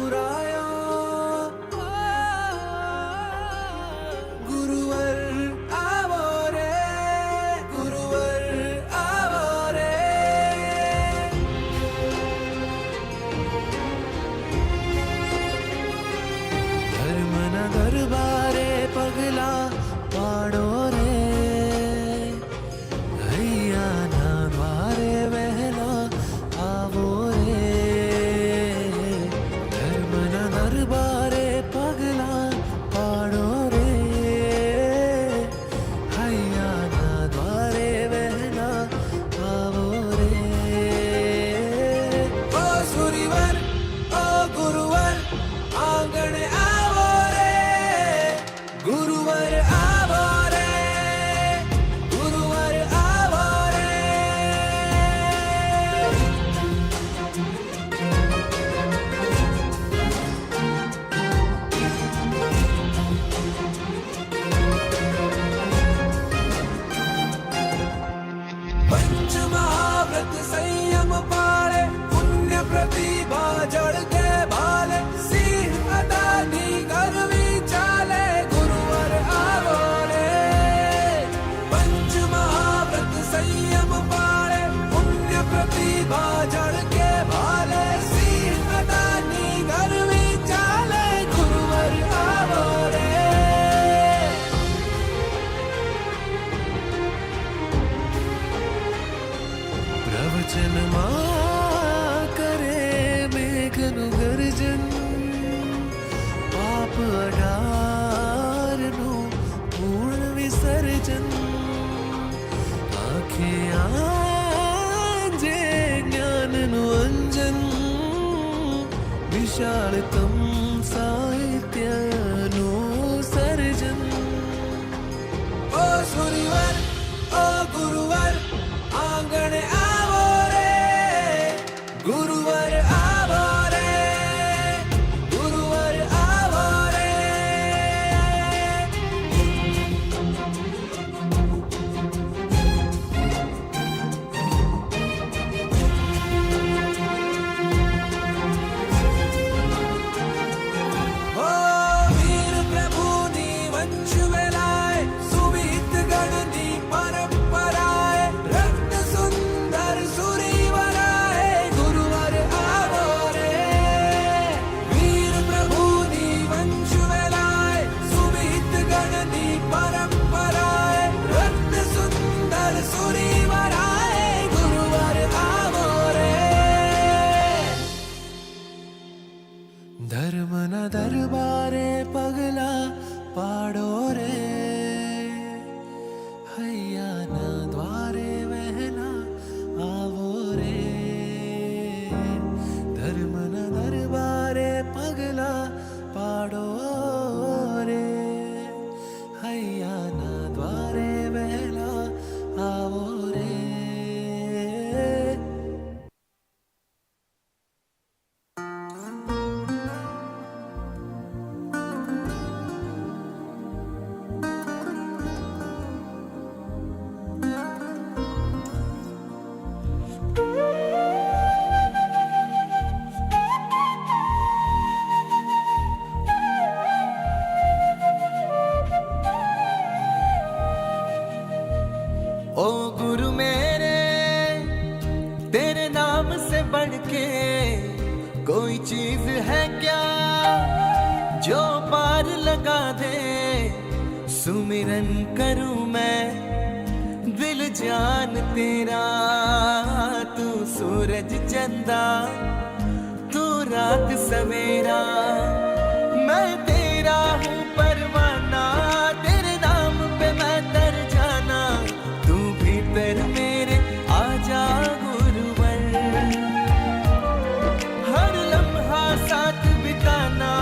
बुराया गुरुवर आवो रे गुरुवर आवो रे धर्मन दरबारे पगला पाड़ो रे हैया ना द्वारे वहला आवो रे धर्मन दरबारे पगला पाड़ो रे हैया ना द्वारे वहला आवो रे ओ सुरीवर ओ गुरुवर आंगण आवो रे गुरुवर आवो रे गुरुवर आवो रे पंचमहाव्रत संयम पाले पुण्य प्रतिभा जड़ के भाले सिंह अदानी गर्वी चाले गुरुवर आवो रे पंचमहाव्रत संयम पाले पुण्य प्रतिभा जड़ के भाले सिंह अदानी गर्वी चाले गुरुवर आवो रे प्रवचन करे मेघनु गर्जन पाप अडारनु पूर्ण विसर्जन आखे आंजे ज्ञाननु अंजन विशालतम साहित्यनु सर्जन ओ सुरीवर ओ गुरुवर आंगण आवो रे गुरुवर आवो रे गुरुवर आवो रे ओ वीर प्रभु नी वंश वेलाए सुविहित गणनी परंपराए रत्न सुंदर सुरीवराए गुरुवर आवो रे वीर प्रभु नी वंश वेलाए सुविहित गणनी परंपराए रत्न सुंदर सुरीवराए गुरुवर आवो रे धर्मन दरबारे पगला पाड़ो रे हैया ना द्वारे वहला आवो रे धर्मन दरबारे पगला पाड़ो रे हैया ना द्वारे वहला आवो रे ओ गुरु मेरे तेरे नाम से बढ़ के कोई चीज है क्या जो पार लगा दे सुमिरन करूं मैं दिल जान तेरा तू सूरज चंदा तू रात सवेरा मैं तेरा हूँ परवाना तेरे नाम पे मैं तर जाना तू भीतर मेरे आजा गुरुवर हर लम्हा साथ बिताना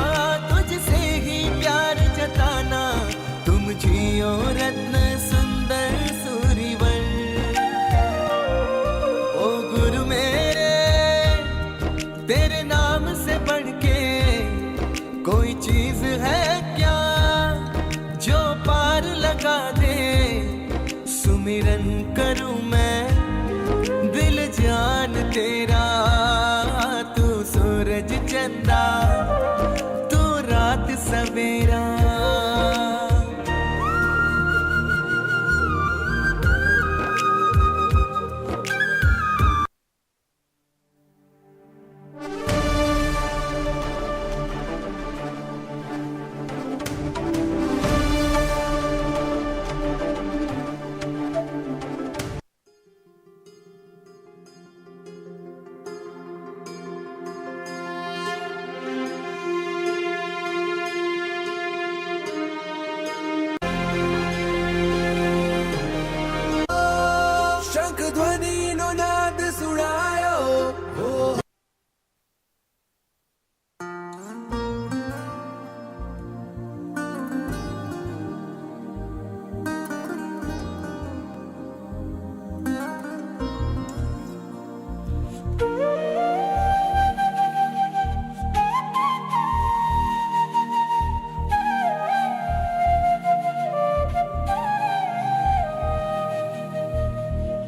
तुझसे ही प्यार जताना तुम जियो रत्न सुंदर सूरीवर ओ गुरु मेरे तेरे नाम से बढ़ के कोई चीज है क्या जो पार लगा दे सुमिरन करूं मैं दिल जान तेरा तू सूरज चंदा सवेरा। शंख ध्वनि नो नाद सुनायो हो।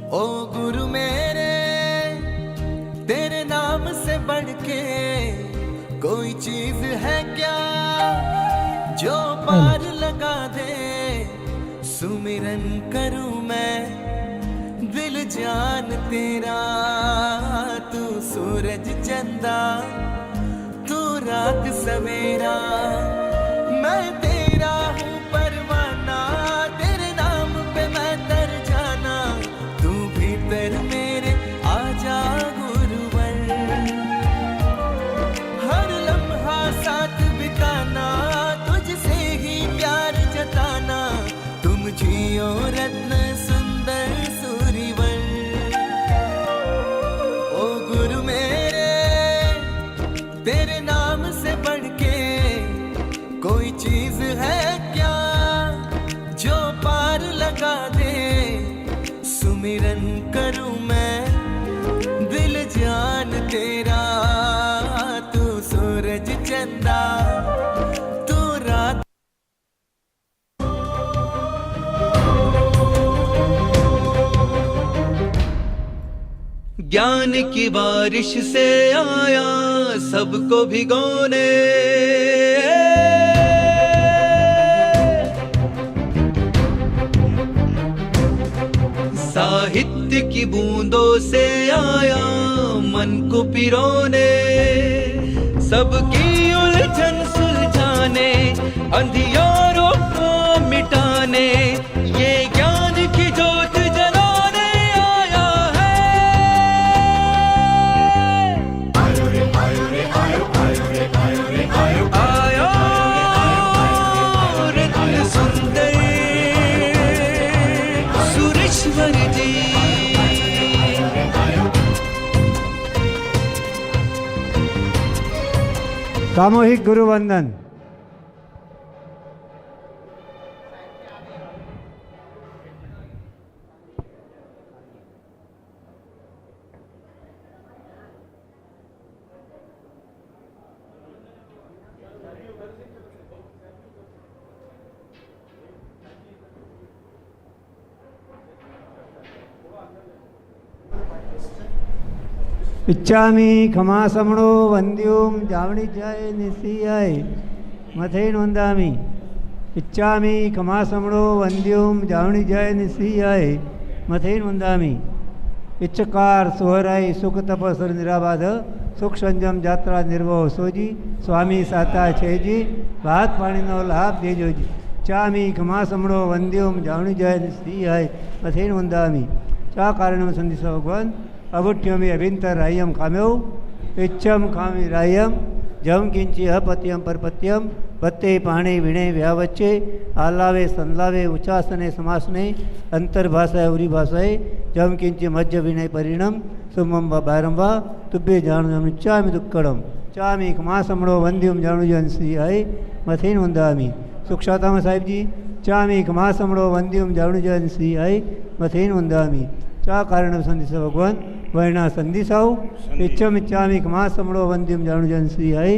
ओ गुरु मेरे, तेरे नाम से बढ़ के कोई चीज है क्या जो पार लगा दे। सुमिरन करूं मैं दिल जान तेरा, तू सूरज चंदा तू रात सवेरा। मैं तेरा हूँ परवाना, तेरे नाम पे मैं तर जाना। तू भीतर मेरे आजा गुरुवर, हर लम्हा साथ बिताना, तुझसे ही प्यार जताना। तुम जियो रत्न सुंदर सूरीवर। ओ गुरु मेरे, तेरे नाम से बढ़ के कोई चीज है क्या जो पार लगा दे। सुमिरन करूं मैं दिल जान तेरा, तू सूरज चंदा तू रात। ज्ञान की बारिश से आया सबको भिगोने। साहित्य की बूंदों से आया मन को पिरोने। सबकी उलझन सुलझाने, अंधियारों को मिटाने, ये ज्ञान की जोत जलाने आया है। आयो रे आयो रे आयो, आयो रे आयो रे आयो, आयो रत्न सुंदर सुरेश्वर जी। सामूहिक गुरुवंदन। इच्छामी खमासमणो वंद्योम जावणी जाय निसियाय मथेन वंदामी। इच्छामी खमासमणो वंद्योम जावणी जाय निसियाय मथेन वंदामी। इच्छकार सोहराई सुख तपस्वर निराबाध, सुख संजम जात्रा निर्वह सोजी। स्वामी साता छेजी, भात पानी नो लाभ देजो जी। चामी खमासमणो वंद्योम जावणी जाय निसियाय मथेन वंदामी। चा कारण संदिस भगवान अवुठ्यमी अभिंतर राह्यम काम्यो, इच्छम कामी राह्यम, जम किंची अपत्यम परपत्यम। बत्ते पाणे विणे व्यावच्चे, आलावे संलावे उच्चासने समासने। अंतर्भाषाए उरी भाषाए, जम किंची मज्ज विनय परिणम। सुमम व बारंबा तुभ्य जाणुम चामी दुक्कड़म। चामी कमासमणो वंद्युम जाणु जनसी आए मथेन वंदामी। सुखशातामा साहिब जी, चामी कमासमणो वंद्युम जाणु जनसी आए मथेन वंदामी। चा कारण संदिस भगवान वर्णा संदिसाओ। इच्छम इच्छामी कमासमणो वंद्युम जाणु जनसी आए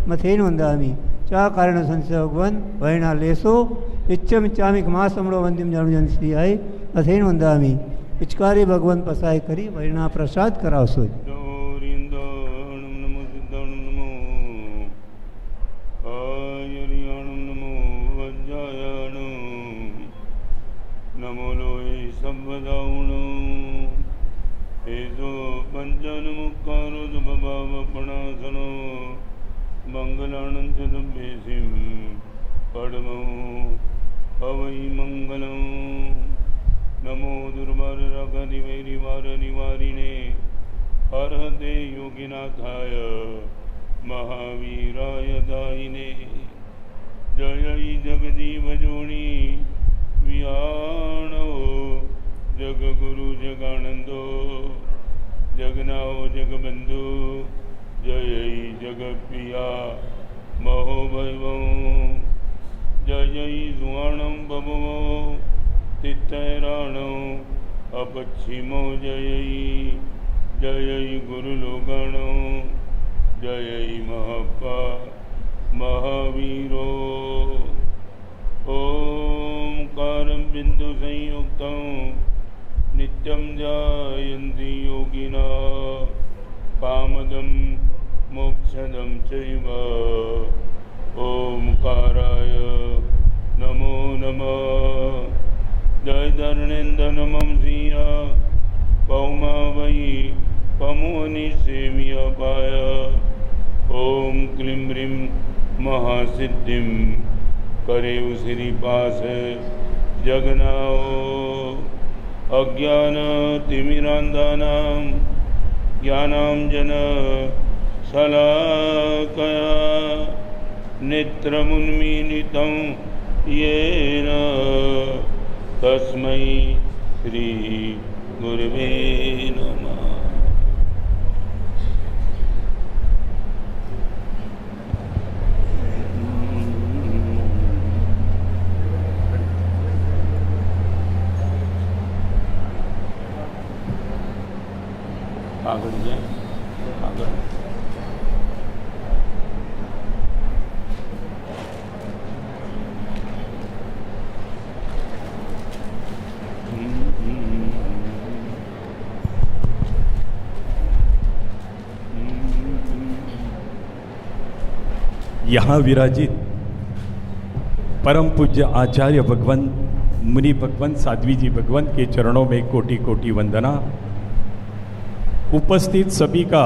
मथेन वंदामी। चा कारण संदिस भगवान वर्णा लेसो। इच्छम इच्छामी कमासमणो वंद्युम जाणु जनसी आए मथेन वंदामी। पिचकारी भगवान पसाय करी वर्णा प्रसाद करावसो। नमो मंगलानंददम्बेसिं पडमो हवै मंगलम् नमो दुर्वाररागनिवारिणे हरहते योगिनाथाय महावीराय दायिने जय जगजीवजोनि विहाणो जगगुरु जगानंदो जगनाओ जगबंधु जय जगप्रिया महोभैवो जय सुवर्णं बभवो तित्तैराणो अपच्छिमो जय जय गुरुलोगणो जय महप्पा महावीरो ओंकारं बिंदु संयुक्तं नित्यं ध्यायन्ति योगिना कामदं मोक्षदं चैव ओंकाराय नमो नमः जय धरणेन्द्रनमं सिया पौमा वै पमुनि सेव्य पाय ओम क्लीं ह्रीं महासिद्धिं करे श्रीपास जगनाओ अज्ञान तिमिरान्धानां ज्ञानांजन शलाकया नेत्रमुन्मीलितं येन तस्मै श्री गुरुवे नमः। आगे जाए आगे यहाँ विराजित परम पूज्य आचार्य भगवान मुनि भगवान साध्वी जी भगवान के चरणों में कोटि कोटि वंदना। उपस्थित सभी का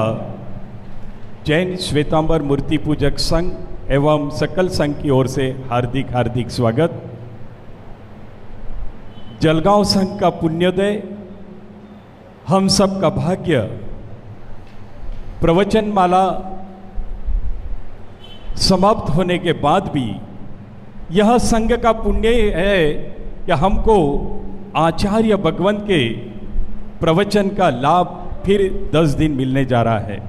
जैन श्वेतांबर मूर्ति पूजक संघ एवं सकल संघ की ओर से हार्दिक हार्दिक स्वागत। जलगांव संघ का पुण्योदय, हम सब का भाग्य, प्रवचनमाला समाप्त होने के बाद भी यह संघ का पुण्य है कि हमको आचार्य भगवान के प्रवचन का लाभ फिर 10 दिन मिलने जा रहा है।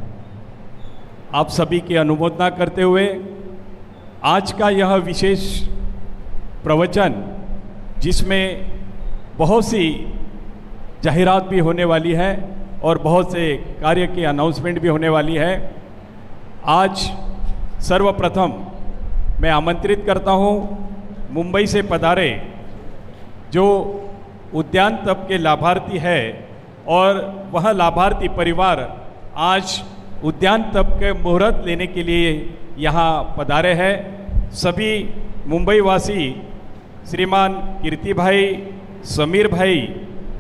आप सभी की अनुमोदना करते हुए आज का यह विशेष प्रवचन, जिसमें बहुत सी जाहिरात भी होने वाली है और बहुत से कार्य की अनाउंसमेंट भी होने वाली है। आज सर्वप्रथम मैं आमंत्रित करता हूं मुंबई से पधारे जो उद्यान तप के लाभार्थी है और वह लाभार्थी परिवार आज उद्यान तप के मुहूर्त लेने के लिए यहाँ पधारे हैं। सभी मुंबई वासी श्रीमान कीर्ति भाई, समीर भाई,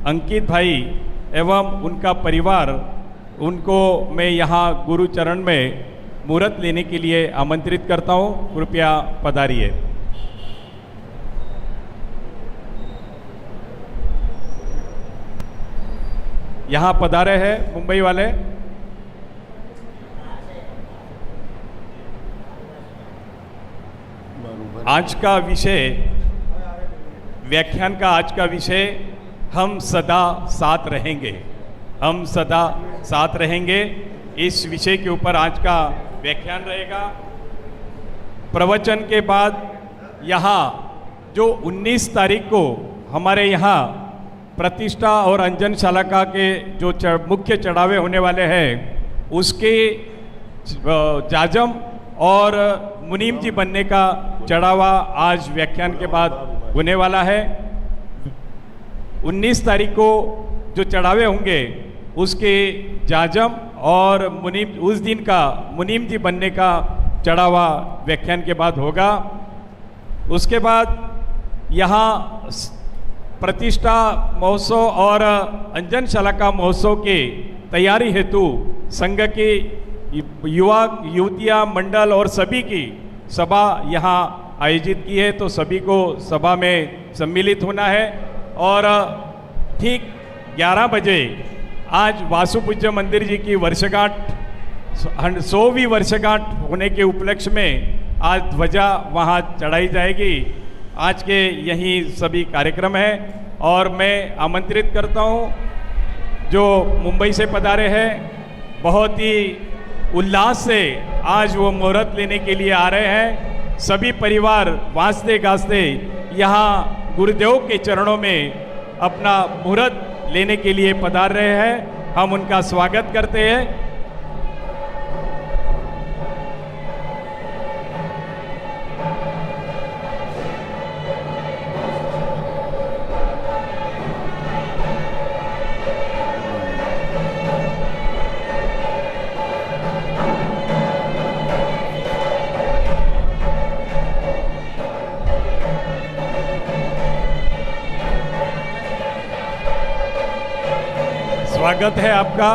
अंकित भाई एवं उनका परिवार, उनको मैं यहाँ गुरु चरण में मुहूर्त लेने के लिए आमंत्रित करता हूँ। कृपया पधारिए। यहाँ पधारे हैं मुंबई वाले। आज का विषय, व्याख्यान का आज का विषय, हम सदा साथ रहेंगे, हम सदा साथ रहेंगे। इस विषय के ऊपर आज का व्याख्यान रहेगा। प्रवचन के बाद यहाँ जो 19 तारीख को हमारे यहाँ प्रतिष्ठा और अंजनशाला का के जो मुख्य चढ़ावे होने वाले हैं, उसके जाजम और मुनीम जी बनने का चढ़ावा आज व्याख्यान के बाद होने वाला है। 19 तारीख को जो चढ़ावे होंगे उसके जाजम और मुनीम, उस दिन का मुनीम जी बनने का चढ़ावा व्याख्यान के बाद होगा। उसके बाद यहाँ प्रतिष्ठा महोत्सव और अंजनशाला का महोत्सव के तैयारी हेतु संघ की युवा युवतियाँ मंडल और सभी की सभा यहाँ आयोजित की है, तो सभी को सभा में सम्मिलित होना है। और ठीक 11 बजे आज वासु पूज्य मंदिर जी की वर्षगांठ 100वीं वर्षगांठ होने के उपलक्ष्य में आज ध्वजा वहाँ चढ़ाई जाएगी। आज के यही सभी कार्यक्रम है और मैं आमंत्रित करता हूँ जो मुंबई से पधारे हैं, बहुत ही उल्लास से आज वो मुहूर्त लेने के लिए आ रहे हैं। सभी परिवार वास्ते गास्ते यहाँ गुरुदेव के चरणों में अपना मुहूर्त लेने के लिए पधार रहे हैं। हम उनका स्वागत करते हैं। स्वागत है आपका।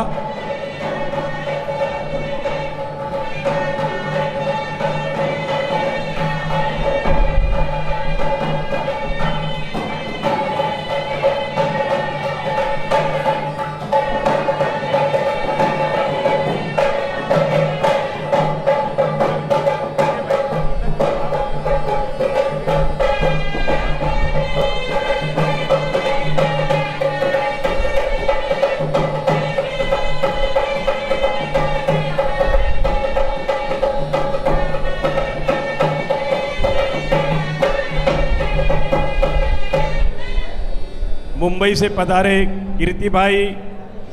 मुंबई से पधारे कीर्ति भाई,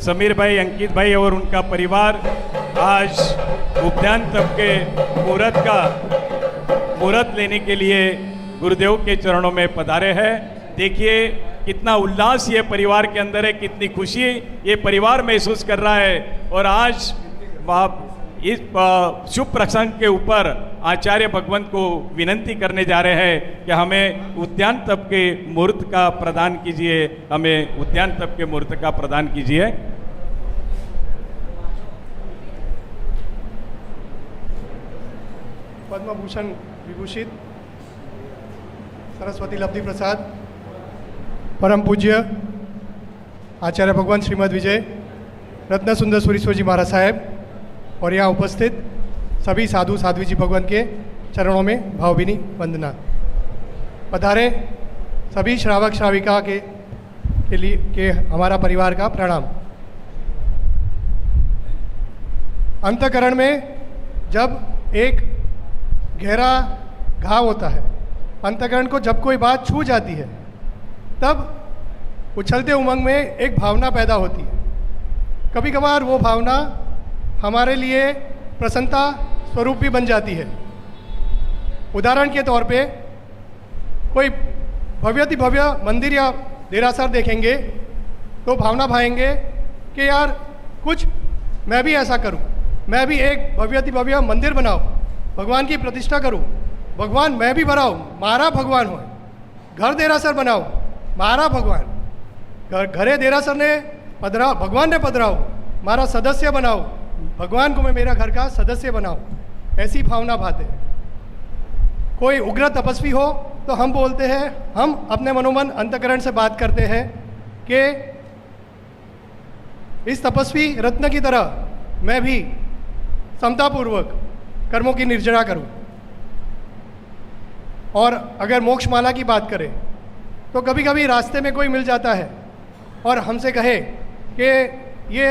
समीर भाई, अंकित भाई और उनका परिवार आज उद्यान तप के मुहूर्त लेने के लिए गुरुदेव के चरणों में पधारे हैं। देखिए कितना उल्लास ये परिवार के अंदर है, कितनी खुशी ये परिवार महसूस कर रहा है। और आज इस शुभ प्रसंग के ऊपर आचार्य भगवंत को विनंती करने जा रहे हैं कि हमें उद्यान तप के मुहूर्त का प्रदान कीजिए, हमें उद्यान तप के मुहूर्त का प्रदान कीजिए। पद्म भूषण विभूषित सरस्वती लब्धि प्रसाद परम पूज्य आचार्य भगवंत श्रीमद विजय रत्न सुंदर सुरीश्वर जी महाराज साहेब और यहाँ उपस्थित सभी साधु साध्वी जी भगवान के चरणों में भावभीनी वंदना। पधारे सभी श्रावक श्राविका के लिए के हमारा परिवार का प्रणाम। अंतःकरण में जब एक गहरा घाव होता है, अंतःकरण को जब कोई बात छू जाती है, तब उछलते उमंग में एक भावना पैदा होती है। कभी कभार वो भावना हमारे लिए प्रसन्नता स्वरूप भी बन जाती है। उदाहरण के तौर पे कोई भव्यति भव्य मंदिर या देरासर देखेंगे तो भावना भाएंगे कि यार कुछ मैं भी ऐसा करूं, मैं भी एक भव्यति भव्य मंदिर बनाऊं, भगवान की प्रतिष्ठा करूं, भगवान मैं भी बनाऊं, मारा भगवान हो, घर देरासर बनाओ, मारा भगवान, घरे देरासर ने पधराओ, भगवान ने पधराओ, मारा सदस्य बनाओ, भगवान को मैं मेरा घर का सदस्य बनाऊं, ऐसी भावना भाते हैं। कोई उग्र तपस्वी हो तो हम बोलते हैं, हम अपने मनोमन अंतःकरण से बात करते हैं कि इस तपस्वी रत्न की तरह मैं भी समतापूर्वक कर्मों की निर्जरा करूं। और अगर मोक्ष माला की बात करें तो कभी कभी रास्ते में कोई मिल जाता है और हमसे कहे कि ये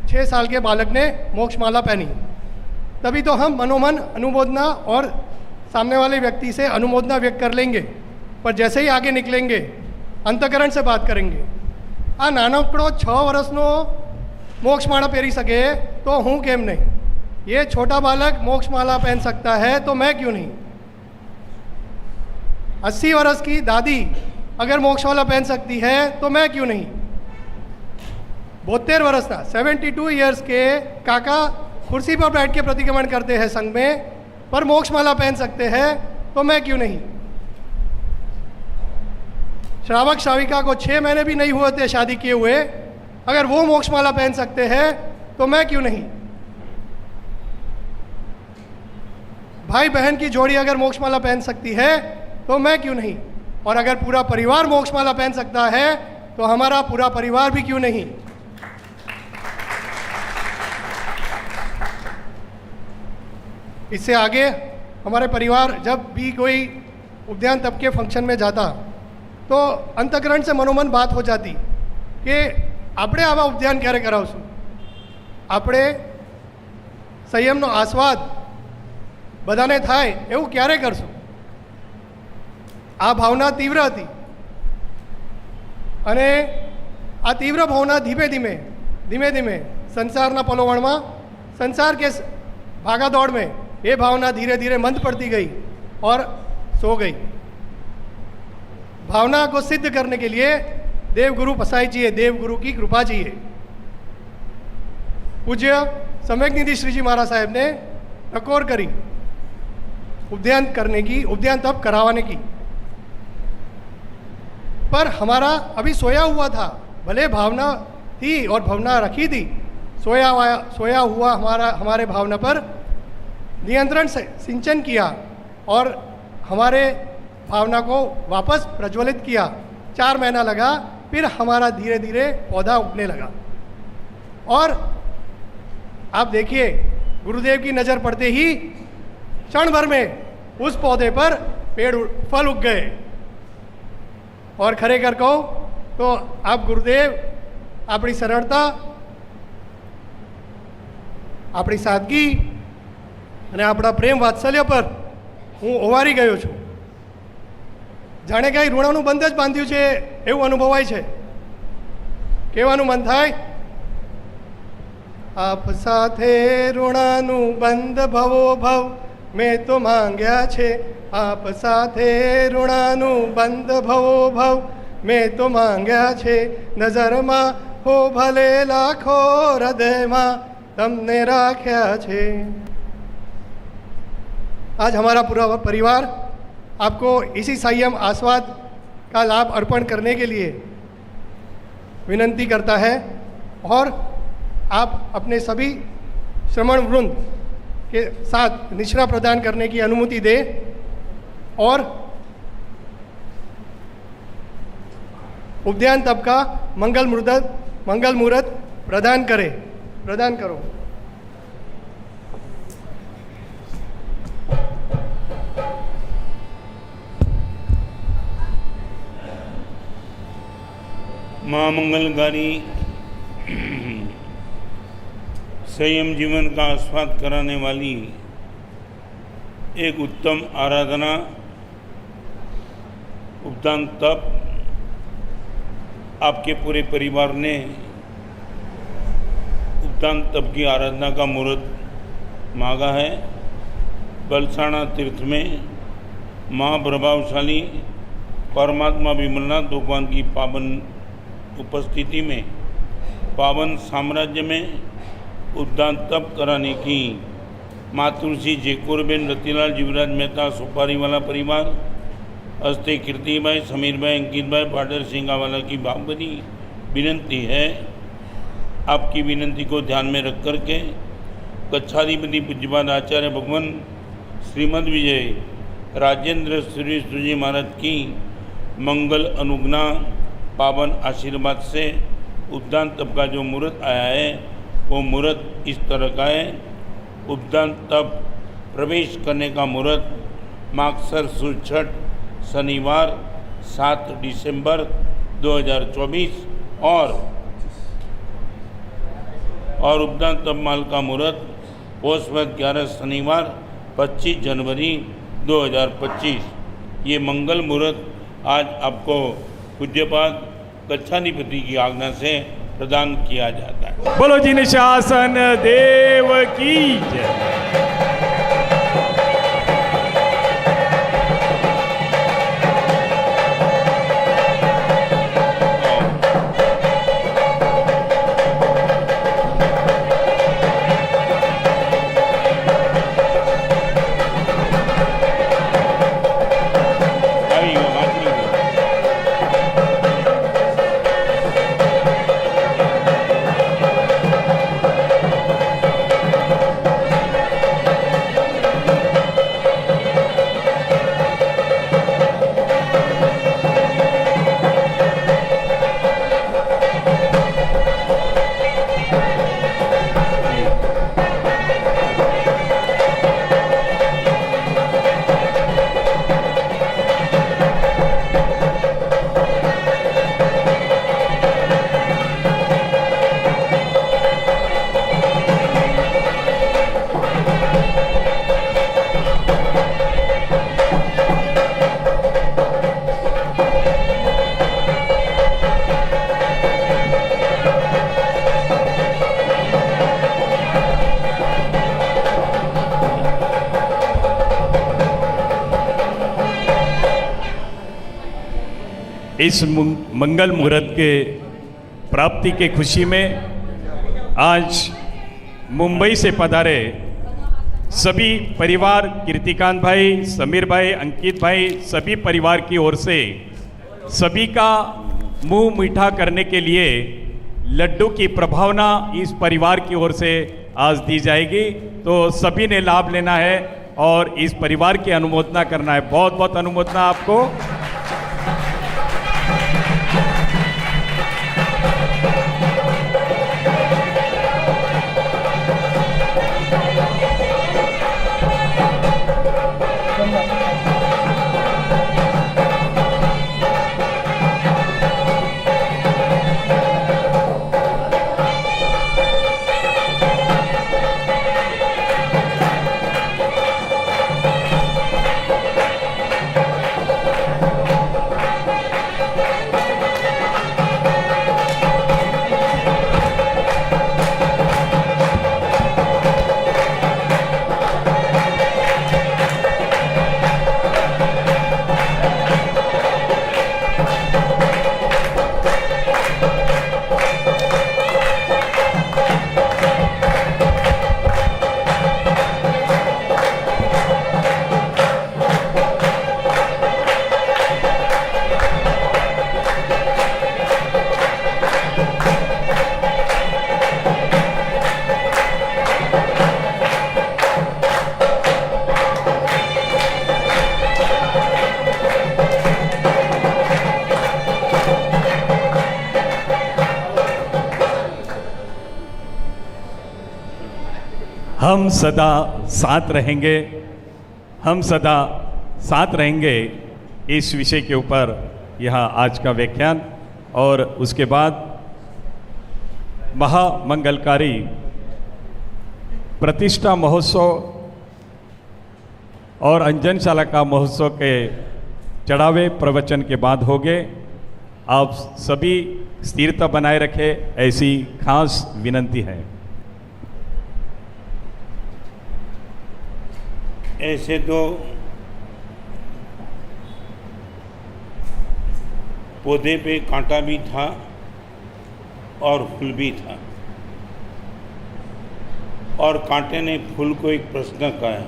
6 साल के बालक ने मोक्ष माला पहनी, तभी तो हम मनोमन अनुमोदना और सामने वाले व्यक्ति से अनुमोदना व्यक्त कर लेंगे, पर जैसे ही आगे निकलेंगे अंतःकरण से बात करेंगे, आ नानकड़ो 6 વર્ષનો मोक्ष माला પહેરી सके तो हूँ केम नहीं, ये छोटा बालक मोक्ष माला पहन सकता है तो मैं क्यों नहीं। 80 વર્ષ की दादी अगर मोक्ष माला पहन सकती है तो मैं क्यों नहीं। 72 વર્ષના 72 ईयर्स के काका कुर्सी पर बैठ के प्रतिक्रमण करते हैं संघ में, पर मोक्ष माला पहन सकते हैं तो मैं क्यों नहीं। श्रावक श्राविका को 6 महीने भी नहीं हुए थे शादी किए हुए, अगर वो मोक्ष माला पहन सकते हैं तो मैं क्यों नहीं। भाई बहन की जोड़ी अगर मोक्षमाला पहन सकती है तो मैं क्यों नहीं, और अगर पूरा परिवार मोक्षमाला पहन सकता है तो हमारा पूरा परिवार भी क्यों नहीं। इससे आगे हमारे परिवार जब भी कोई उद्यान तब के फंक्शन में जाता तो अंतकरण से मनोमन बात हो जाती कि આપણે આવા ઉદ્યાન ક્યારે કરાવશું, આપણે સંયમનો આસ્વાદ બધાને થાય એવું ક્યારે કરશું। આ ભાવના તીવ્ર હતી અને આ તીવ્ર ભાવના ધીમે ધીમે સંસારના પલોવણમાં, संसार के भागादौड़ में ये भावना धीरे धीरे मंद पड़ती गई और सो गई। भावना को सिद्ध करने के लिए देवगुरु पसाई चाहिए, देवगुरु की कृपा चाहिए। पूज्य सम्यक निधि श्री जी महाराज साहब ने टकोर करी उद्यान करने की, उद्यान तप करावाने की, पर हमारा अभी सोया हुआ था, भले भावना थी और भावना रखी थी, सोया हुआ हमारे भावना पर नियंत्रण से सिंचन किया और हमारे भावना को वापस प्रज्वलित किया। 4 महीना लगा, फिर हमारा धीरे धीरे पौधा उगने लगा। और आप देखिए गुरुदेव की नज़र पड़ते ही क्षण भर में उस पौधे पर फल उग गए। और खरेखर कहो तो आप गुरुदेव अपनी सरलता, अपनी सादगी અને આપણા પ્રેમ વાત્સલ્ય પર હું ઓવારી ગયો છું। જાણે કાંઈ ઋણાનું બંધ જ બાંધ્યું છે એવું અનુભવાય છે। કહેવાનું મન થાય, આપ સાથે ઋણાનું બંધ ભવો ભવ મેં તો માંગ્યા છે, આપ સાથે ઋણાનું બંધ ભવો ભવ મેં તો માંગ્યા છે, નજરમાં હો ભલે લાખો હૃદયમાં તમને રાખ્યા છે। आज हमारा पूरा परिवार आपको इसी संयम आस्वाद का लाभ अर्पण करने के लिए विनंती करता है और आप अपने सभी श्रमण वृंद के साथ निश्रा प्रदान करने की अनुमति दे और उद्यान तप का मंगल मुहूर्त प्रदान करो। माँ मंगलकारी संयम जीवन का आस्वाद कराने वाली एक उत्तम आराधना उद्यान तप आपके पूरे परिवार ने उद्यान तप की आराधना का मुहूर्त मांगा है। बलसाना तीर्थ में महाप्रभावशाली परमात्मा विमलनाथ भगवान की पावन उपस्थिति में पावन साम्राज्य में उद्यान तप कराने की मातृश्री जेकोरबेन रतिलाल जीवराज मेहता सुपारी वाला परिवार हस्ते कीर्ति भाई, समीर भाई, अंकित भाई, पाडर सिंगावाला की भावभरी विनंती है। आपकी विनंती को ध्यान में रख करके कच्छाधिपति पूज्यपाद आचार्य भगवान श्रीमद विजय राजेंद्र श्री जी महाराज की मंगल अनुज्ञा पावन आशीर्वाद से उद्यान तप का जो मुहूर्त आया है वो मुहूर्त इस तरह का है। उद्यान तप प्रवेश करने का मुहूर्त मागसर सुद छठ शनिवार 7 दिसंबर 2024 और उद्यान तप माल का मुहूर्त पौषवद 11 शनिवार 25 जनवरी 2025। ये मंगल मुहूर्त आज आपको पूज्यपाद कच्छाधिपति की आज्ञा से प्रदान किया जाता है। बोलो जी निशासन देव की जय। इस मंगल मुहूर्त के प्राप्ति के खुशी में आज मुंबई से पधारे सभी परिवार, कीर्तिकांत भाई, समीर भाई, अंकित भाई, सभी परिवार की ओर से सभी का मुंह मीठा करने के लिए लड्डू की प्रभावना इस परिवार की ओर से आज दी जाएगी। तो सभी ने लाभ लेना है और इस परिवार की अनुमोदना करना है। बहुत बहुत अनुमोदना आपको। हम सदा साथ रहेंगे, हम सदा साथ रहेंगे, इस विषय के ऊपर यहाँ आज का व्याख्यान और उसके बाद महामंगलकारी प्रतिष्ठा महोत्सव और अंजनशाला का महोत्सव के चढ़ावे प्रवचन के बाद होंगे। आप सभी स्थिरता बनाए रखें, ऐसी खास विनंती है। ऐसे तो पौधे पे कांटा भी था और फूल भी था, और कांटे ने फूल को एक प्रश्न कहा,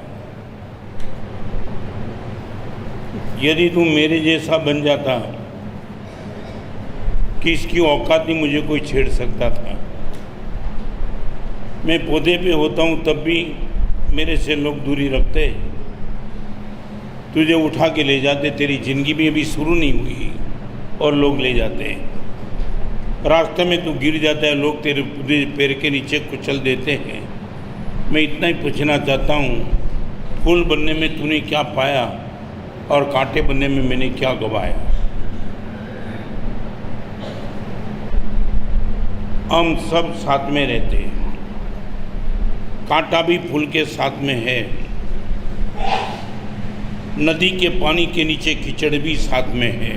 यदि तू मेरे जैसा बन जाता किसकी औकात नहीं मुझे कोई छेड़ सकता था। मैं पौधे पे होता हूँ तब भी मेरे से लोग दूरी रखते, तुझे उठा के ले जाते, तेरी ज़िंदगी भी अभी शुरू नहीं हुई और लोग ले जाते। रास्ते में तू गिर जाता है, लोग तेरे पैर के नीचे कुचल देते हैं। मैं इतना ही पूछना चाहता हूँ, फूल बनने में तूने क्या पाया और कांटे बनने में मैंने क्या गवाया। हम सब साथ में रहते हैं, कांटा भी फूल के साथ में है, नदी के पानी के नीचे कीचड़ भी साथ में है।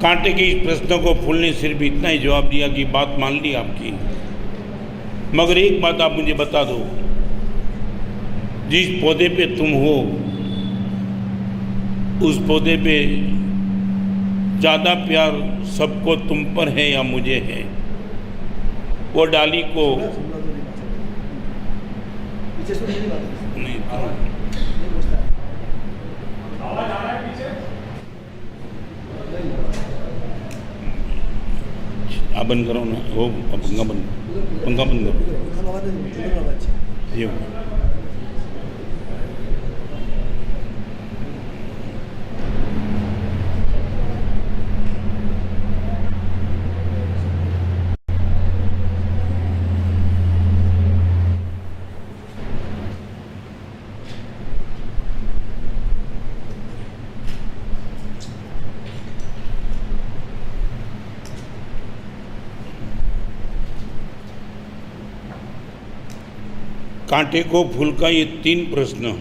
कांटे के इस प्रश्न को फूल ने सिर्फ इतना ही जवाब दिया कि बात मान ली आपकी, मगर एक बात आप मुझे बता दो, जिस पौधे पे तुम हो उस पौधे पे ज़्यादा प्यार सबको तुम पर है या मुझे है। वो डाली को नहीं आप बंद करो ना, वो पंखा बंद करो। ये कांटे को फूल का ये 3 प्रश्न,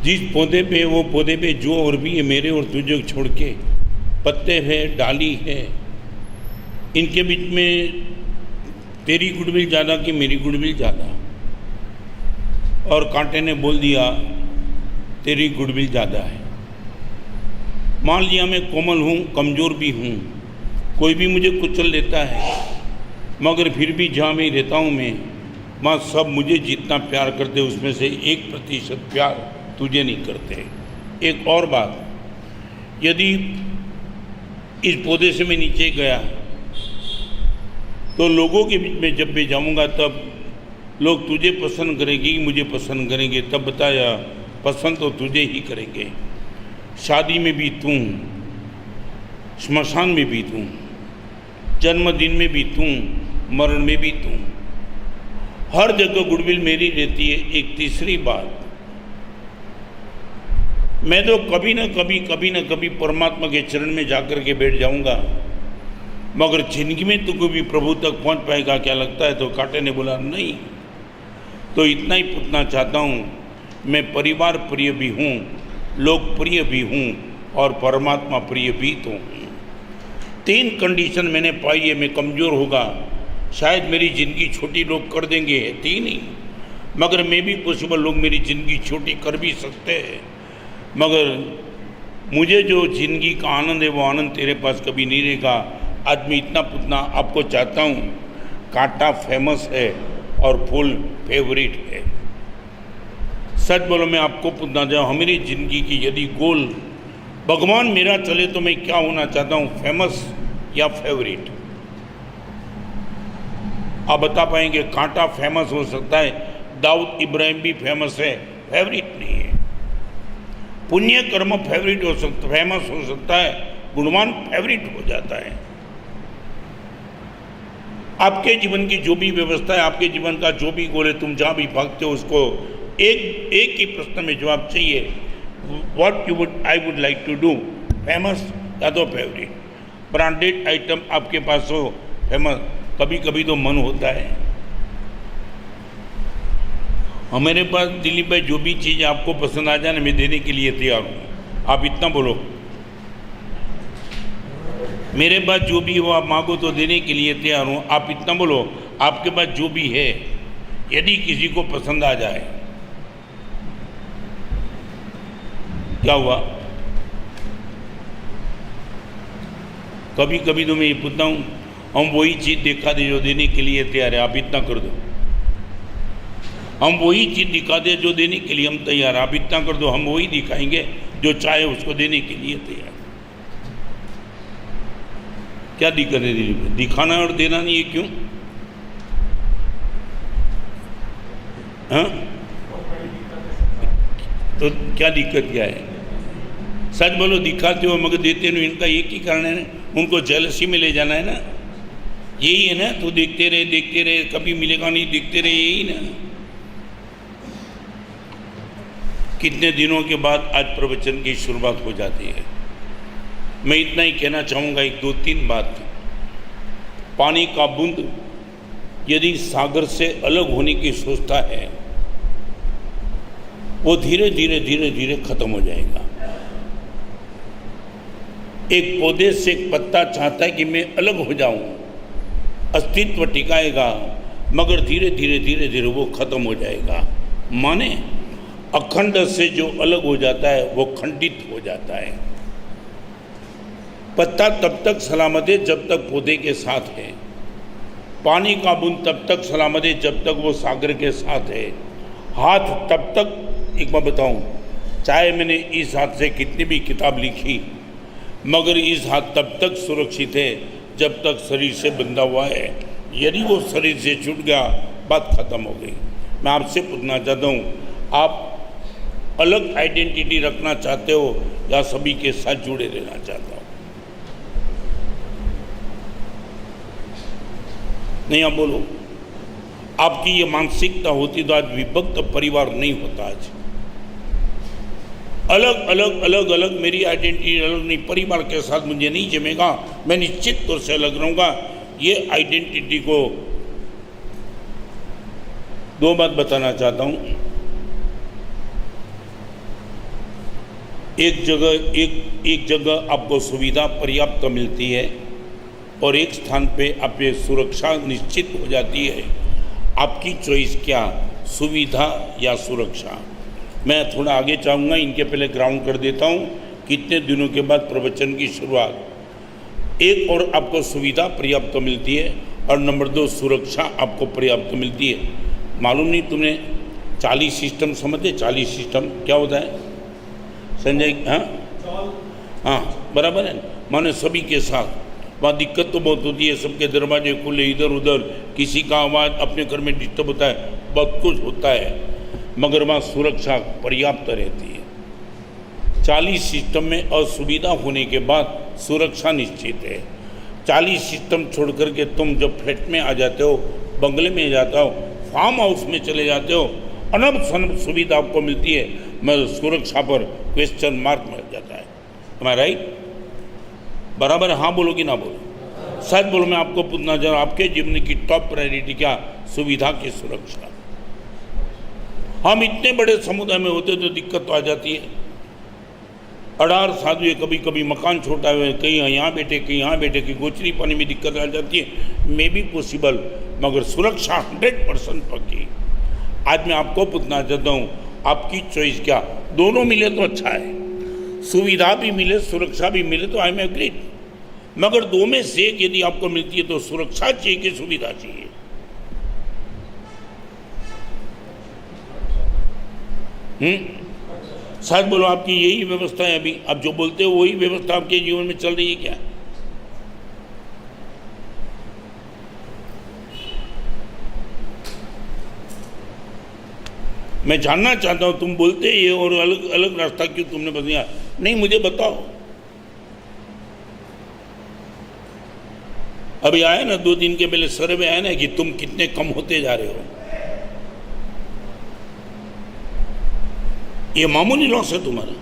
जिस पौधे पे वो पौधे पे जो और भी है मेरे और तुझे छोड़ के, पत्ते है, डाली है, इनके बीच में तेरी गुडविल ज़्यादा कि मेरी गुडविल ज़्यादा। और कांटे ने बोल दिया तेरी गुडविल ज़्यादा है। मान लिया मैं कोमल हूँ, कमज़ोर भी हूँ, कोई भी मुझे कुचल लेता है, मगर फिर भी जहाँ मैं रहता हूँ मैं, माँ सब मुझे जितना प्यार करते उसमें से 1% प्यार तुझे नहीं करते। एक और बात, यदि इस पौधे से मैं नीचे गया तो लोगों के बीच में जब भी जाऊंगा तब लोग तुझे पसंद करेंगे, मुझे पसंद करेंगे, तब बताया पसंद तो तुझे ही करेंगे। शादी में भी तू, श्मशान में भी तू, जन्मदिन में भी तू, मरण में भी तू, हर जगह गुडविल मेरी रहती है। एक तीसरी बात, मैं तो कभी ना कभी परमात्मा के चरण में जाकर के बैठ जाऊंगा, मगर जिंदगी में तू कभी प्रभु तक पहुंच पाएगा क्या लगता है? तो कांटे ने बोला नहीं। तो इतना ही पूछना चाहता हूं, मैं परिवार प्रिय भी हूं, लोक प्रिय भी हूं और परमात्मा प्रिय भी तो हूं। 3 कंडीशन मैंने पाई है। मैं कमज़ोर होगा, शायद मेरी ज़िंदगी छोटी लोग कर देंगे, 3 ही, मगर मैं भी पॉसिबल लोग मेरी ज़िंदगी छोटी कर भी सकते हैं, मगर मुझे जो ज़िंदगी का आनंद है वो आनंद तेरे पास कभी नहीं रहेगा। आज मैं इतना पूछना आपको चाहता हूँ, कांटा फेमस है और फूल फेवरेट है। सच बोलो, मैं आपको पूछना चाहूँ, हमारी ज़िंदगी की यदि गोल भगवान मेरा चले तो मैं क्या होना चाहता हूँ, फेमस या फेवरेट? आप बता पाएंगे? कांटा फेमस हो सकता है, दाऊद इब्राहिम भी फेमस है, फेवरेट नहीं है। पुण्य कर्म फेवरेट हो सकता, फेमस हो सकता है, गुणवान फेवरेट हो जाता है। आपके जीवन की जो भी व्यवस्था है, आपके जीवन का जो भी गोल है, तुम जहाँ भी भागते हो उसको एक ही प्रश्न में जवाब चाहिए, what I would like to do, famous या तो फेवरेट। ब्रांडेड आइटम आपके पास हो, फेमस, कभी कभी तो मन होता है हमारे पास दिलीप भाई जो भी चीज़ आपको पसंद आ जाए ना, मैं देने के लिए तैयार हूँ। आप इतना बोलो, मेरे पास जो भी हो आप मांगो तो देने के लिए तैयार हूँ। आप इतना बोलो, आपके पास जो भी है यदि किसी को पसंद आ जाए, क्या हुआ? कभी कभी तो मैं ये पूछता हूँ, हम वही चीज़ दिखा दे जो देने के लिए तैयार है, आप इतना कर दो। हम वही चीज़ दिखा दे जो देने के लिए हम तैयार, आप इतना कर दो, हम वही दिखाएंगे जो चाहे उसको देने के लिए तैयार। क्या दिक्कत है दिलीप? दिखाना और देना नहीं है, क्यों? हाँ, तो क्या दिक्कत क्या है? सच बोलो, दिखाते हो मगर देते नहीं, इनका एक ही कारण है ना, उनको जेलसी में ले जाना है ना, यही है ना। तो देखते रहे, कभी मिलेगा नहीं, देखते रहे, यही ना। कितने दिनों के बाद आज प्रवचन की शुरुआत हो जाती है। मैं इतना ही कहना चाहूँगा, 1-2-3 बात। पानी का बूंद यदि सागर से अलग होने की सोचता है, वो धीरे धीरे खत्म हो जाएगा। एक पौधे से एक पत्ता चाहता है कि मैं अलग हो जाऊं, अस्तित्व टिकाएगा, मगर धीरे धीरे वो खत्म हो जाएगा। माने अखंड से जो अलग हो जाता है वो खंडित हो जाता है। पत्ता तब तक सलामत है जब तक पौधे के साथ है, पानी का बूंद तब तक सलामत है जब तक वो सागर के साथ है, हाथ तब तक, एक बार बताऊं, चाहे मैंने इस हाथ से कितनी भी किताब लिखी, मगर इस हाथ तब तक सुरक्षित है जब तक शरीर से बंधा हुआ है। यदि वो शरीर से छूट गया, बात खत्म हो गई। मैं आपसे पूछना चाहता हूँ, आप अलग आइडेंटिटी रखना चाहते हो या सभी के साथ जुड़े रहना चाहते हो? नहीं, आप बोलो। आपकी ये मानसिकता होती तो आज विभक्त परिवार नहीं होता। आज अलग मेरी आइडेंटिटी अलग नहीं, परिवार के साथ मुझे नहीं जमेगा, मैं निश्चित तौर से अलग रहूँगा। ये आइडेंटिटी को 2 बात बताना चाहता हूँ। एक जगह आपको सुविधा पर्याप्त मिलती है और एक स्थान पे आपकी सुरक्षा निश्चित हो जाती है। आपकी चॉइस क्या, सुविधा या सुरक्षा? मैं थोड़ा आगे चाहूँगा, इनके पहले ग्राउंड कर देता हूँ। कितने दिनों के बाद प्रवचन की शुरुआत। एक और आपको सुविधा पर्याप्त मिलती है और नंबर 2 सुरक्षा आपको पर्याप्त मिलती है। मालूम नहीं तुमने 40 सिस्टम समझे? 40 सिस्टम क्या होता है संजय? हाँ बराबर है। माने सभी के साथ वहाँ दिक्कत तो बहुत होती है, सबके दरवाजे खुले, इधर उधर किसी का आवाज़ अपने घर में डिस्टर्ब होता है, बहुत कुछ होता है, मगर वहाँ सुरक्षा पर्याप्त रहती है। 40 सिस्टम में असुविधा होने के बाद सुरक्षा निश्चित है। 40 सिस्टम छोड़ करके तुम जब फ्लैट में आ जाते हो, बंगले में जाता हो, फार्म हाउस में चले जाते हो, अनब शनब सुविधा आपको मिलती है, मगर सुरक्षा पर क्वेश्चन मार्क मिल जाता है। Am I right? बराबर? हाँ बोलो कि ना बोलो? सच बोलो। मैं आपको पूछना चाह रहा हूँ, आपके जीवन की टॉप प्रायोरिटी क्या? सुविधा की सुरक्षा। हम इतने बड़े समुदाय में होते तो दिक्कत तो आ जाती है। 18 साधु है, कभी कभी मकान छोटा है, कहीं यहाँ बैठे कहीं यहाँ बैठे, कहीं गोचरी पानी में दिक्कत आ जाती है। मे बी पॉसिबल, मगर सुरक्षा 100% पक्की। आज मैं आपको पूछना चाहता हूँ, आपकी चॉइस क्या? दोनों मिले तो अच्छा है, सुविधा भी मिले सुरक्षा भी मिले तो आई एम एग्रीड, मगर दो में से एक यदि आपको मिलती है तो सुरक्षा चाहिए कि सुविधा चाहिए? सच बोलो, आपकी यही व्यवस्था है अभी? आप जो बोलते हो वही व्यवस्था आपके जीवन में चल रही है क्या? मैं जानना चाहता हूं, तुम बोलते ये और अलग अलग रास्ता क्यों तुमने बताया? नहीं, मुझे बताओ। अभी आया ना 2 दिन के पहले सर्वे आया ना कि तुम कितने कम होते जा रहे हो। ये मामूली लॉस है तुम्हारा।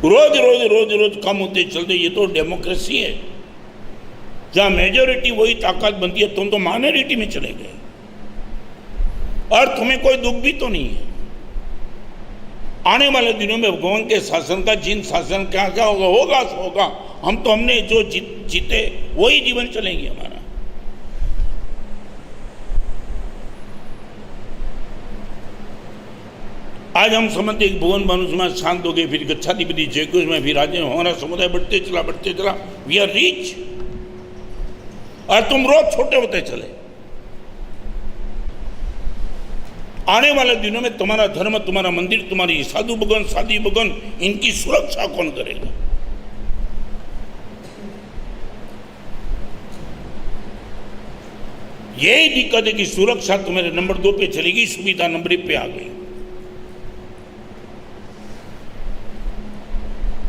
रोज रोज रोज रोज कम होते चलते, ये तो डेमोक्रेसी है जहां मेजोरिटी वही ताकत बनती है। तुम तो माइनॉरिटी में चले गए और तुम्हें कोई दुख भी तो नहीं है। आने वाले दिनों में भगवान के शासन का जिन शासन क्या क्या होगा होगा सो होगा। हमने जो जीते वही जीवन चलेंगे हमारा। आज हम समझते एक भुवन भानु शांत हो गए, फिर गच्छाधिपति जयघोष में, फिर आज हमारा समुदाय बढ़ते चला। वी आर रिच, और तुम रोज छोटे होते चले। आने वाले दिनों में तुम्हारा धर्म, तुम्हारा मंदिर, तुम्हारी साधु भगवान साधी भगवान, इनकी सुरक्षा कौन करेगा? यही दिक्कत है कि सुरक्षा तुम्हारे नंबर 2 पे चलेगी, सुविधा नंबर 1 पे आ गई।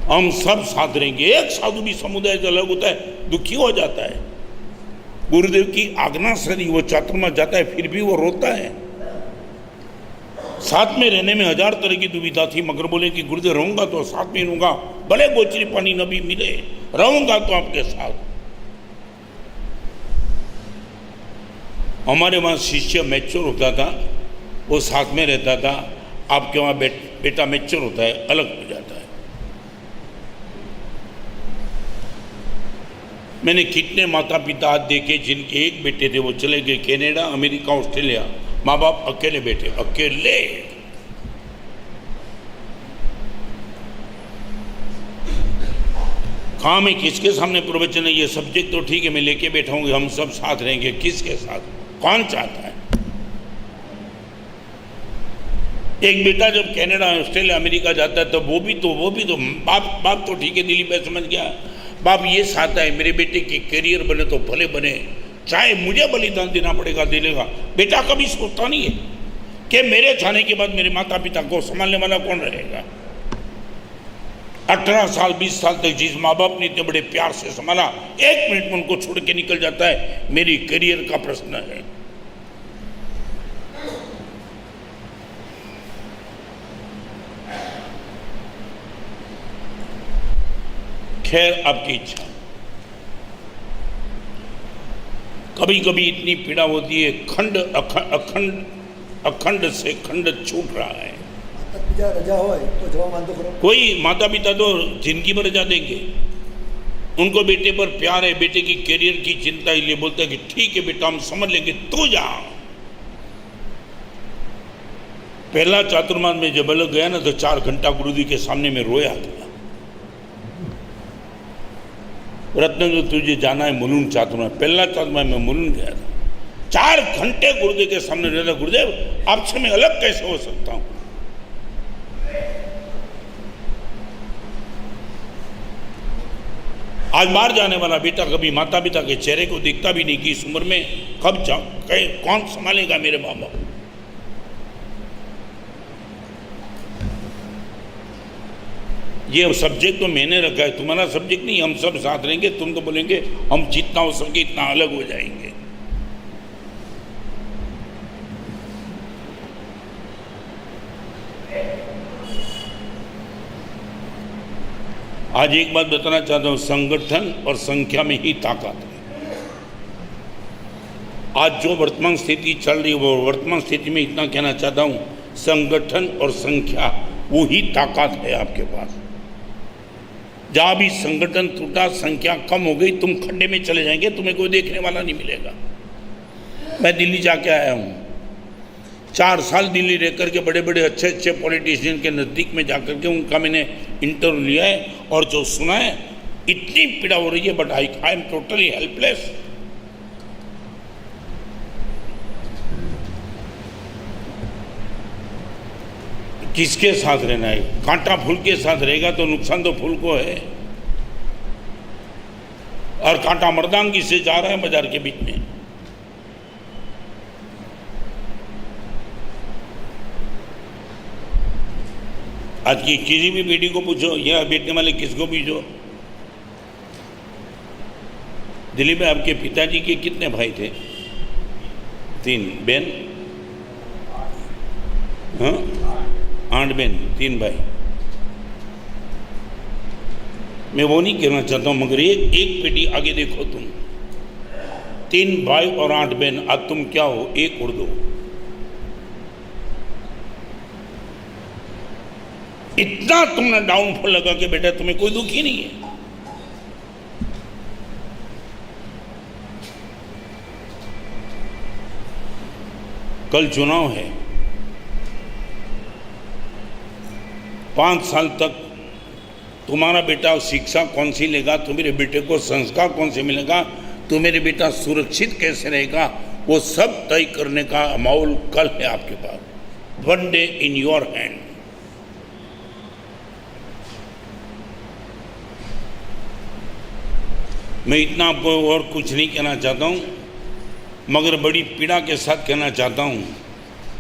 हम सब साथ रहेंगे। एक साधु भी समुदाय से अलग होता है, दुखी हो जाता है। गुरुदेव की आज्ञा से वो चातुर्मा जाता है, फिर भी वो रोता है। साथ में रहने में 1000 तरह की दुविधा थी, मगर बोले कि गुरुदेव रहूंगा तो साथ में रहूंगा, भले गोचरी पानी न भी मिले, रहूंगा तो आपके साथ। हमारे वहाँ शिष्य मैच्योर होता था, वो साथ में रहता था। आपके वहाँ बेटा मैच्योर होता है, अलग हो जाता है। मैंने कितने माता पिता देखे जिनके एक बेटे थे, वो चले गए कनाडा, अमेरिका, ऑस्ट्रेलिया, माँ बाप अकेले बैठे, अकेले। कहा मैं किसके सामने प्रवचन है? ये सब्जेक्ट तो ठीक है, मैं लेके बैठा हूँ, हम सब साथ रहेंगे। किसके साथ? कौन चाहता है? एक बेटा जब कनाडा, ऑस्ट्रेलिया, अमेरिका जाता है तो वो भी तो बाप तो ठीक है, दिल्ली पे समझ गया। बाप ये चाहता है मेरे बेटे की करियर बने तो भले बने, चाहे मुझे बलिदान देना पड़ेगा दे लेगा। बेटा कभी सोचता नहीं है कि मेरे जाने के बाद मेरे माता पिता को संभालने वाला कौन रहेगा। 18 साल 20 साल तक जिस माँ बाप ने इतने बड़े प्यार से संभाला, 1 मिनट में उनको छोड़ के निकल जाता है। मेरी करियर का प्रश्न है। खैर, आपकी इच्छा। कभी कभी इतनी पीड़ा होती है, अखंड से खंड छूट रहा है। रजा हो तो जवाब मान दो करो। कोई माता पिता तो जिंदगी भर रजा देंगे, उनको बेटे पर प्यार है, बेटे की करियर की चिंता, इसलिए बोलता है कि ठीक है बेटा हम समझ लेंगे, तू जा। पहला चातुर्मास में जब अलग गया ना तो 4 घंटा गुरु जी के सामने में रोया था। रत्न जो तुझे जाना है मुलुंड चातुर्मास, पहला चातुर्मास में मुलुंड गया था। 4 घंटे गुरुदेव के सामने रहता, गुरुदेव आपसे मैं अलग कैसे हो सकता हूं। आज बाहर जाने वाला बेटा कभी माता पिता के चेहरे को देखता भी नहीं कि इस उम्र में कब कौन संभालेगा मेरे माँ बाप। ये सब्जेक्ट तो मैंने रखा है, तुम्हारा सब्जेक्ट नहीं। हम सब साथ रहेंगे, तुम तो बोलेंगे हम जितना हो सके इतना अलग हो जाएंगे। आज एक बात बताना चाहता हूं, संगठन और संख्या में ही ताकत है। आज जो वर्तमान स्थिति चल रही है वो वर्तमान स्थिति में इतना कहना चाहता हूं, संगठन और संख्या वो ही ताकत है आपके पास। जहां भी संगठन टूटा, संख्या कम हो गई, तुम खड्डे में चले जाएंगे, तुम्हें कोई देखने वाला नहीं मिलेगा। मैं दिल्ली जाके आया हूं, 4 साल दिल्ली रह करके बड़े बड़े अच्छे अच्छे पॉलिटिशियन के नज़दीक में जाकर के उनका मैंने इंटरव्यू लिया है और जो सुना है इतनी पीड़ा हो रही है, but I am totally helpless. किसके साथ रहना है? कांटा फूल के साथ रहेगा तो नुकसान तो फूल को है, और कांटा मर्दांगी से जा रहा है बाजार के बीच में। आज की किसी भी बेटी को पूछो या बेटने वाले किसको पूछो, दिल्ली में आपके पिताजी के कितने भाई थे? 3 बहन, हाँ 8 बहन 3 भाई। मैं वो नहीं कहना चाहता हूं, मगर एक बेटी आगे देखो तुम, 3 भाई और 8 बहन। आज तुम क्या हो? 1 और 2। इतना तुमने डाउनफॉल लगा के बेटा तुम्हें कोई दुख ही नहीं है। कल चुनाव है, 5 साल तक तुम्हारा बेटा शिक्षा कौन सी लेगा, तुम्हारे बेटे को संस्कार कौन से मिलेगा, तुम्हारे बेटा सुरक्षित कैसे रहेगा, वो सब तय करने का माहौल कल है आपके पास। 1 डे इन योर हैंड। मैं इतना आपको और कुछ नहीं कहना चाहता हूँ, मगर बड़ी पीड़ा के साथ कहना चाहता हूँ,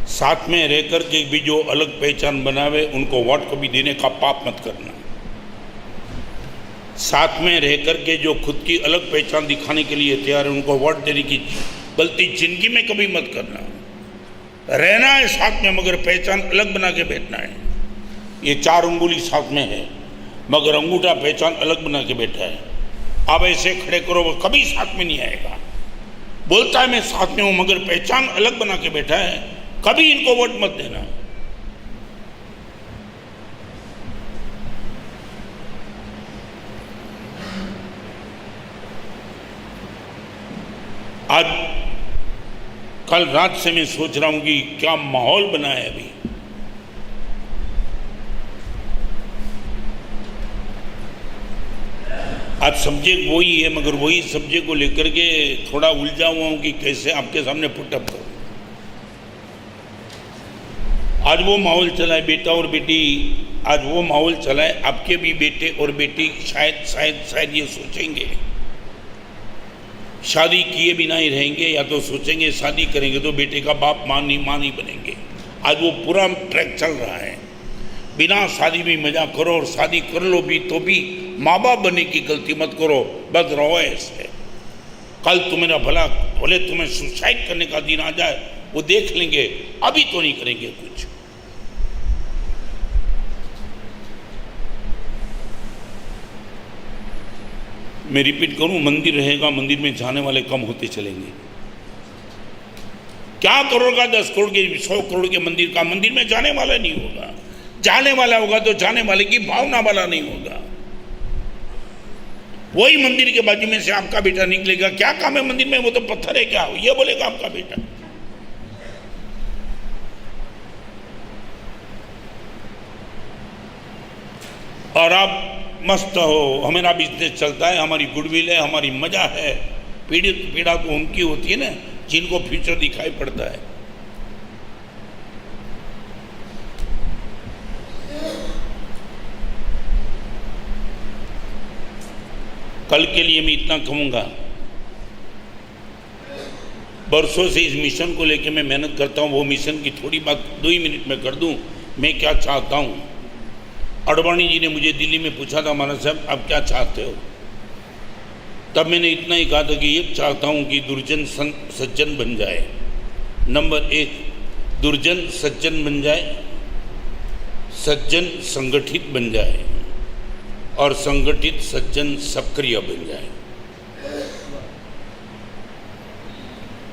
साथ में रहकर के भी जो अलग पहचान बनावे उनको वोट को भी देने का पाप मत करना। साथ में रहकर के जो खुद की अलग पहचान दिखाने के लिए तैयार है उनको वोट देने की गलती जिंदगी में कभी मत करना। रहना है साथ में, मगर पहचान अलग बना के बैठना है। ये 4 उंगली साथ में है, मगर अंगूठा पहचान अलग बना के बैठा है। आप ऐसे खड़े करो, वो कभी साथ में नहीं आएगा। बोलता है मैं साथ में हूं, मगर पहचान अलग बना के बैठा है, कभी इनको वोट मत देना। आज कल रात से मैं सोच रहा हूं कि क्या माहौल बना है अभी। आज सब्जेक्ट वही है, मगर वही सब्जेक्ट को लेकर के थोड़ा उलझा हुआ हूं कि कैसे आपके सामने पुटअप करूं। आज वो माहौल चला है बेटा और बेटी, आज वो माहौल चला है आपके भी बेटे और बेटी शायद ये सोचेंगे शादी किए बिना ही रहेंगे, या तो सोचेंगे शादी करेंगे तो बेटे का बाप माँ नहीं बनेंगे। आज वो पूरा ट्रैक चल रहा है। बिना शादी में मजा करो, और शादी कर लो भी तो भी माँ बाप बनने की गलती मत करो, बस रहो ऐसे। कल तुम्हारा भला भले तुम्हें सुसाइड करने का दिन आ जाए, वो देख लेंगे, अभी तो नहीं करेंगे कुछ। मैं रिपीट करूं, मंदिर रहेगा, मंदिर में जाने वाले कम होते चलेंगे। क्या करोड़ का 10 करोड़ के 100 करोड़ के मंदिर का मंदिर में जाने वाला नहीं होगा। जाने वाला होगा तो जाने वाले की भावना वाला नहीं होगा। वही मंदिर के बाजू में से आपका बेटा निकलेगा, क्या काम है मंदिर में, वो तो पत्थर है क्या, ये बोलेगा आपका बेटा। और आप मस्त हो, हमारा बिजनेस चलता है, हमारी गुडविल है, हमारी मजा है। पीड़ा तो उनकी होती है ना जिनको फ्यूचर दिखाई पड़ता है। कल के लिए मैं इतना कहूँगा, बरसों से इस मिशन को लेकर मैं मेहनत करता हूँ। वो मिशन की थोड़ी बात 2 ही मिनट में कर दूँ। मैं क्या चाहता हूँ, अडवाणी जी ने मुझे दिल्ली में पूछा था, महाराज साहब आप क्या चाहते हो, तब मैंने इतना ही कहा था कि ये चाहता हूँ कि दुर्जन सज्जन बन जाए। नंबर 1, दुर्जन सज्जन बन जाए, सज्जन संगठित बन जाए और संगठित सज्जन सक्रिय बन जाए।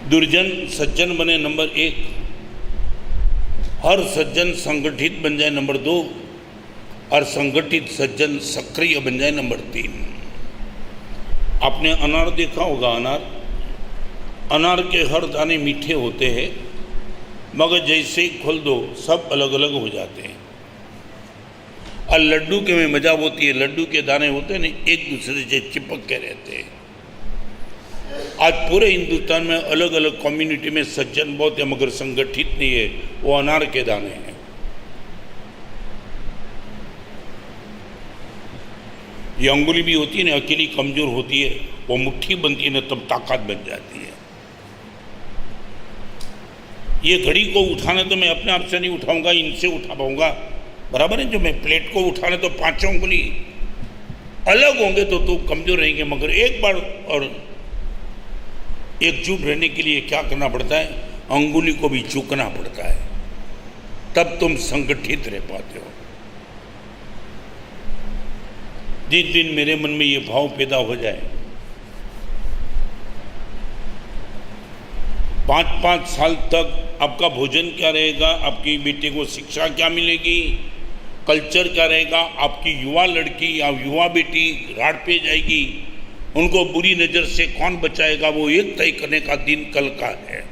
दुर्जन सज्जन बने नंबर 1, हर सज्जन संगठित बन जाए नंबर 2 और संगठित सज्जन सक्रिय बन जाए नंबर 3। आपने अनार देखा होगा, अनार के हर दाने मीठे होते हैं, मगर जैसे ही खोल दो सब अलग अलग हो जाते हैं। और लड्डू के में मजा होती है, लड्डू के दाने होते हैं ना एक दूसरे से चिपक के रहते हैं। आज पूरे हिंदुस्तान में अलग अलग कम्युनिटी में सज्जन बहुत है मगर संगठित नहीं है, वो अनार के दाने हैं। ये अंगुली भी होती है ना, अकेली कमजोर होती है, वो मुट्ठी बनती है ना तब ताकत बन जाती है। ये घड़ी को उठाना तो मैं अपने आप से नहीं उठाऊंगा, इनसे उठा पाऊंगा, बराबर है। जो मैं प्लेट को उठाना तो 5 अंगुली अलग होंगे तो कमजोर रहेंगे, मगर एक बार और एकजुट रहने के लिए क्या करना पड़ता है, अंगुली को भी झुकना पड़ता है, तब तुम संगठित रह पाते हो। जिस दिन मेरे मन में ये भाव पैदा हो जाए, 5-5 साल तक आपका भोजन क्या रहेगा, आपकी बेटे को शिक्षा क्या मिलेगी, कल्चर क्या रहेगा, आपकी युवा लड़की या युवा बेटी राड पे जाएगी, उनको बुरी नज़र से कौन बचाएगा, वो एक तय करने का दिन कल का है।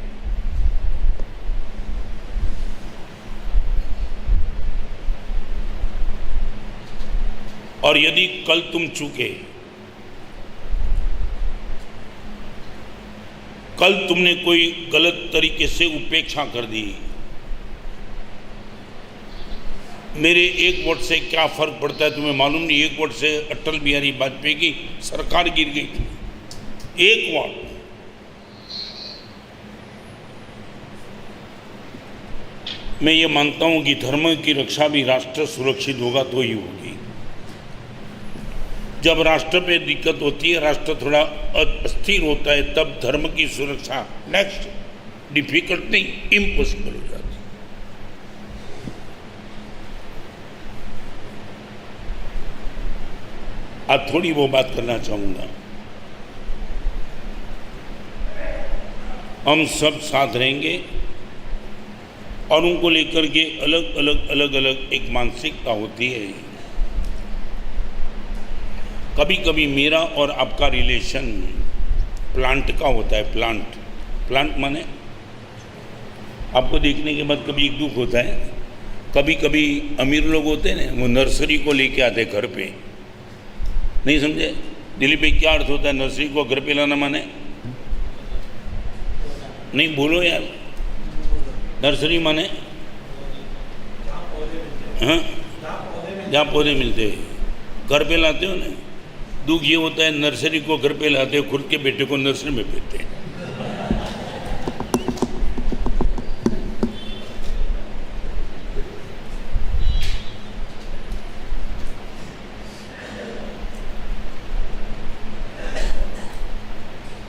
और यदि कल तुम चूके, कल तुमने कोई गलत तरीके से उपेक्षा कर दी, मेरे एक वोट से क्या फर्क पड़ता है तुम्हें मालूम नहीं। 1 वोट से अटल बिहारी वाजपेयी की सरकार गिर गई थी, 1 वोट। मैं ये मानता हूं कि धर्म की रक्षा भी राष्ट्र सुरक्षित होगा तो ही होगी। जब राष्ट्र पे दिक्कत होती है, राष्ट्र थोड़ा अस्थिर होता है, तब धर्म की सुरक्षा नेक्स्ट डिफिकल्ट नहीं, इम्पॉसिबल हो जाती है। आज थोड़ी वो बात करना चाहूँगा। हम सब साथ रहेंगे और उनको लेकर के अलग अलग एक मानसिकता होती है। कभी कभी मेरा और आपका रिलेशन प्लांट का होता है। प्लांट माने आपको देखने के बाद कभी एक दुख होता है। कभी कभी अमीर लोग होते हैं ना, वो नर्सरी को लेके आते घर पे। नहीं समझे दिलीप भाई, क्या अर्थ होता है नर्सरी को घर पे लाना माने? नहीं बोलो यार, नर्सरी माने हाँ, जहाँ पौधे मिलते हैं घर पे लाते हो ना। दुख ये होता है नर्सरी को घर पे लाते हो, खुद के बेटे को नर्सरी में भेजते हैं।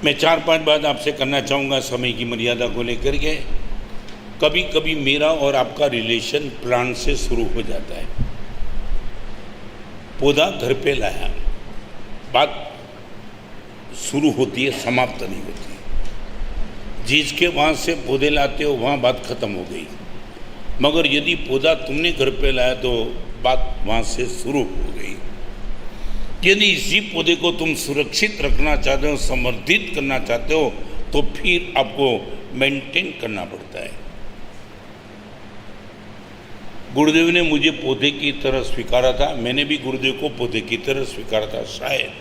मैं 4-5 बात आपसे करना चाहूँगा समय की मर्यादा को लेकर के। कभी कभी मेरा और आपका रिलेशन प्लांट से शुरू हो जाता है। पौधा घर पे लाया, बात शुरू होती है, समाप्त नहीं होती। जिसके वहाँ से पौधे लाते हो वहाँ बात खत्म हो गई। मगर यदि पौधा तुमने घर पे लाया तो बात वहाँ से शुरू हो गई। यदि इसी पौधे को तुम सुरक्षित रखना चाहते हो, समर्थित करना चाहते हो, तो फिर आपको मेंटेन करना पड़ता है। गुरुदेव ने मुझे पौधे की तरह स्वीकारा था, मैंने भी गुरुदेव को पौधे की तरह स्वीकारा था। शायद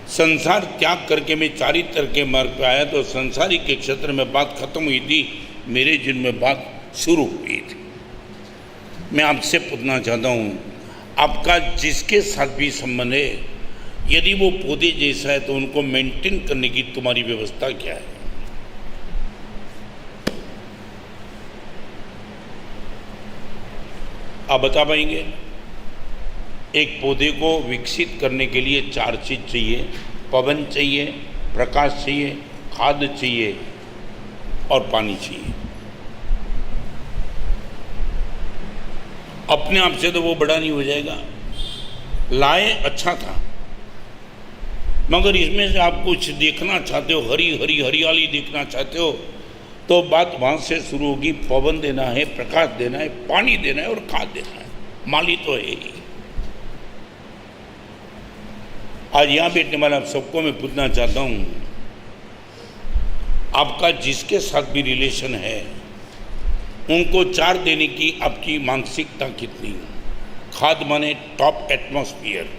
संसार त्याग करके मैं चारित्र के मार्ग पे आया तो संसारिक के क्षेत्र में बात खत्म हुई थी, मेरे जीवन में बात शुरू हुई थी। मैं आपसे पूछना चाहता हूँ, आपका जिसके साथ भी संबंध है, यदि वो पौधे जैसा है तो उनको मेंटेन करने की तुम्हारी व्यवस्था क्या है? आप बता पाएंगे? एक पौधे को विकसित करने के लिए 4 चीज चाहिए, पवन चाहिए, प्रकाश चाहिए, खाद चाहिए और पानी चाहिए। अपने आप से तो वो बड़ा नहीं हो जाएगा। लाए अच्छा था, मगर इसमें से आप कुछ देखना चाहते हो, हरी हरी हरियाली देखना चाहते हो, तो बात वहां से शुरू होगी। पवन देना है, प्रकाश देना है, पानी देना है और खाद देना है। माली तो है ही। आज यहां बैठने वाला आप सबको मैं पूछना चाहता हूं, आपका जिसके साथ भी रिलेशन है, उनको 4 देने की आपकी मानसिकता कितनी? खाद माने टॉप एटमॉस्फियर,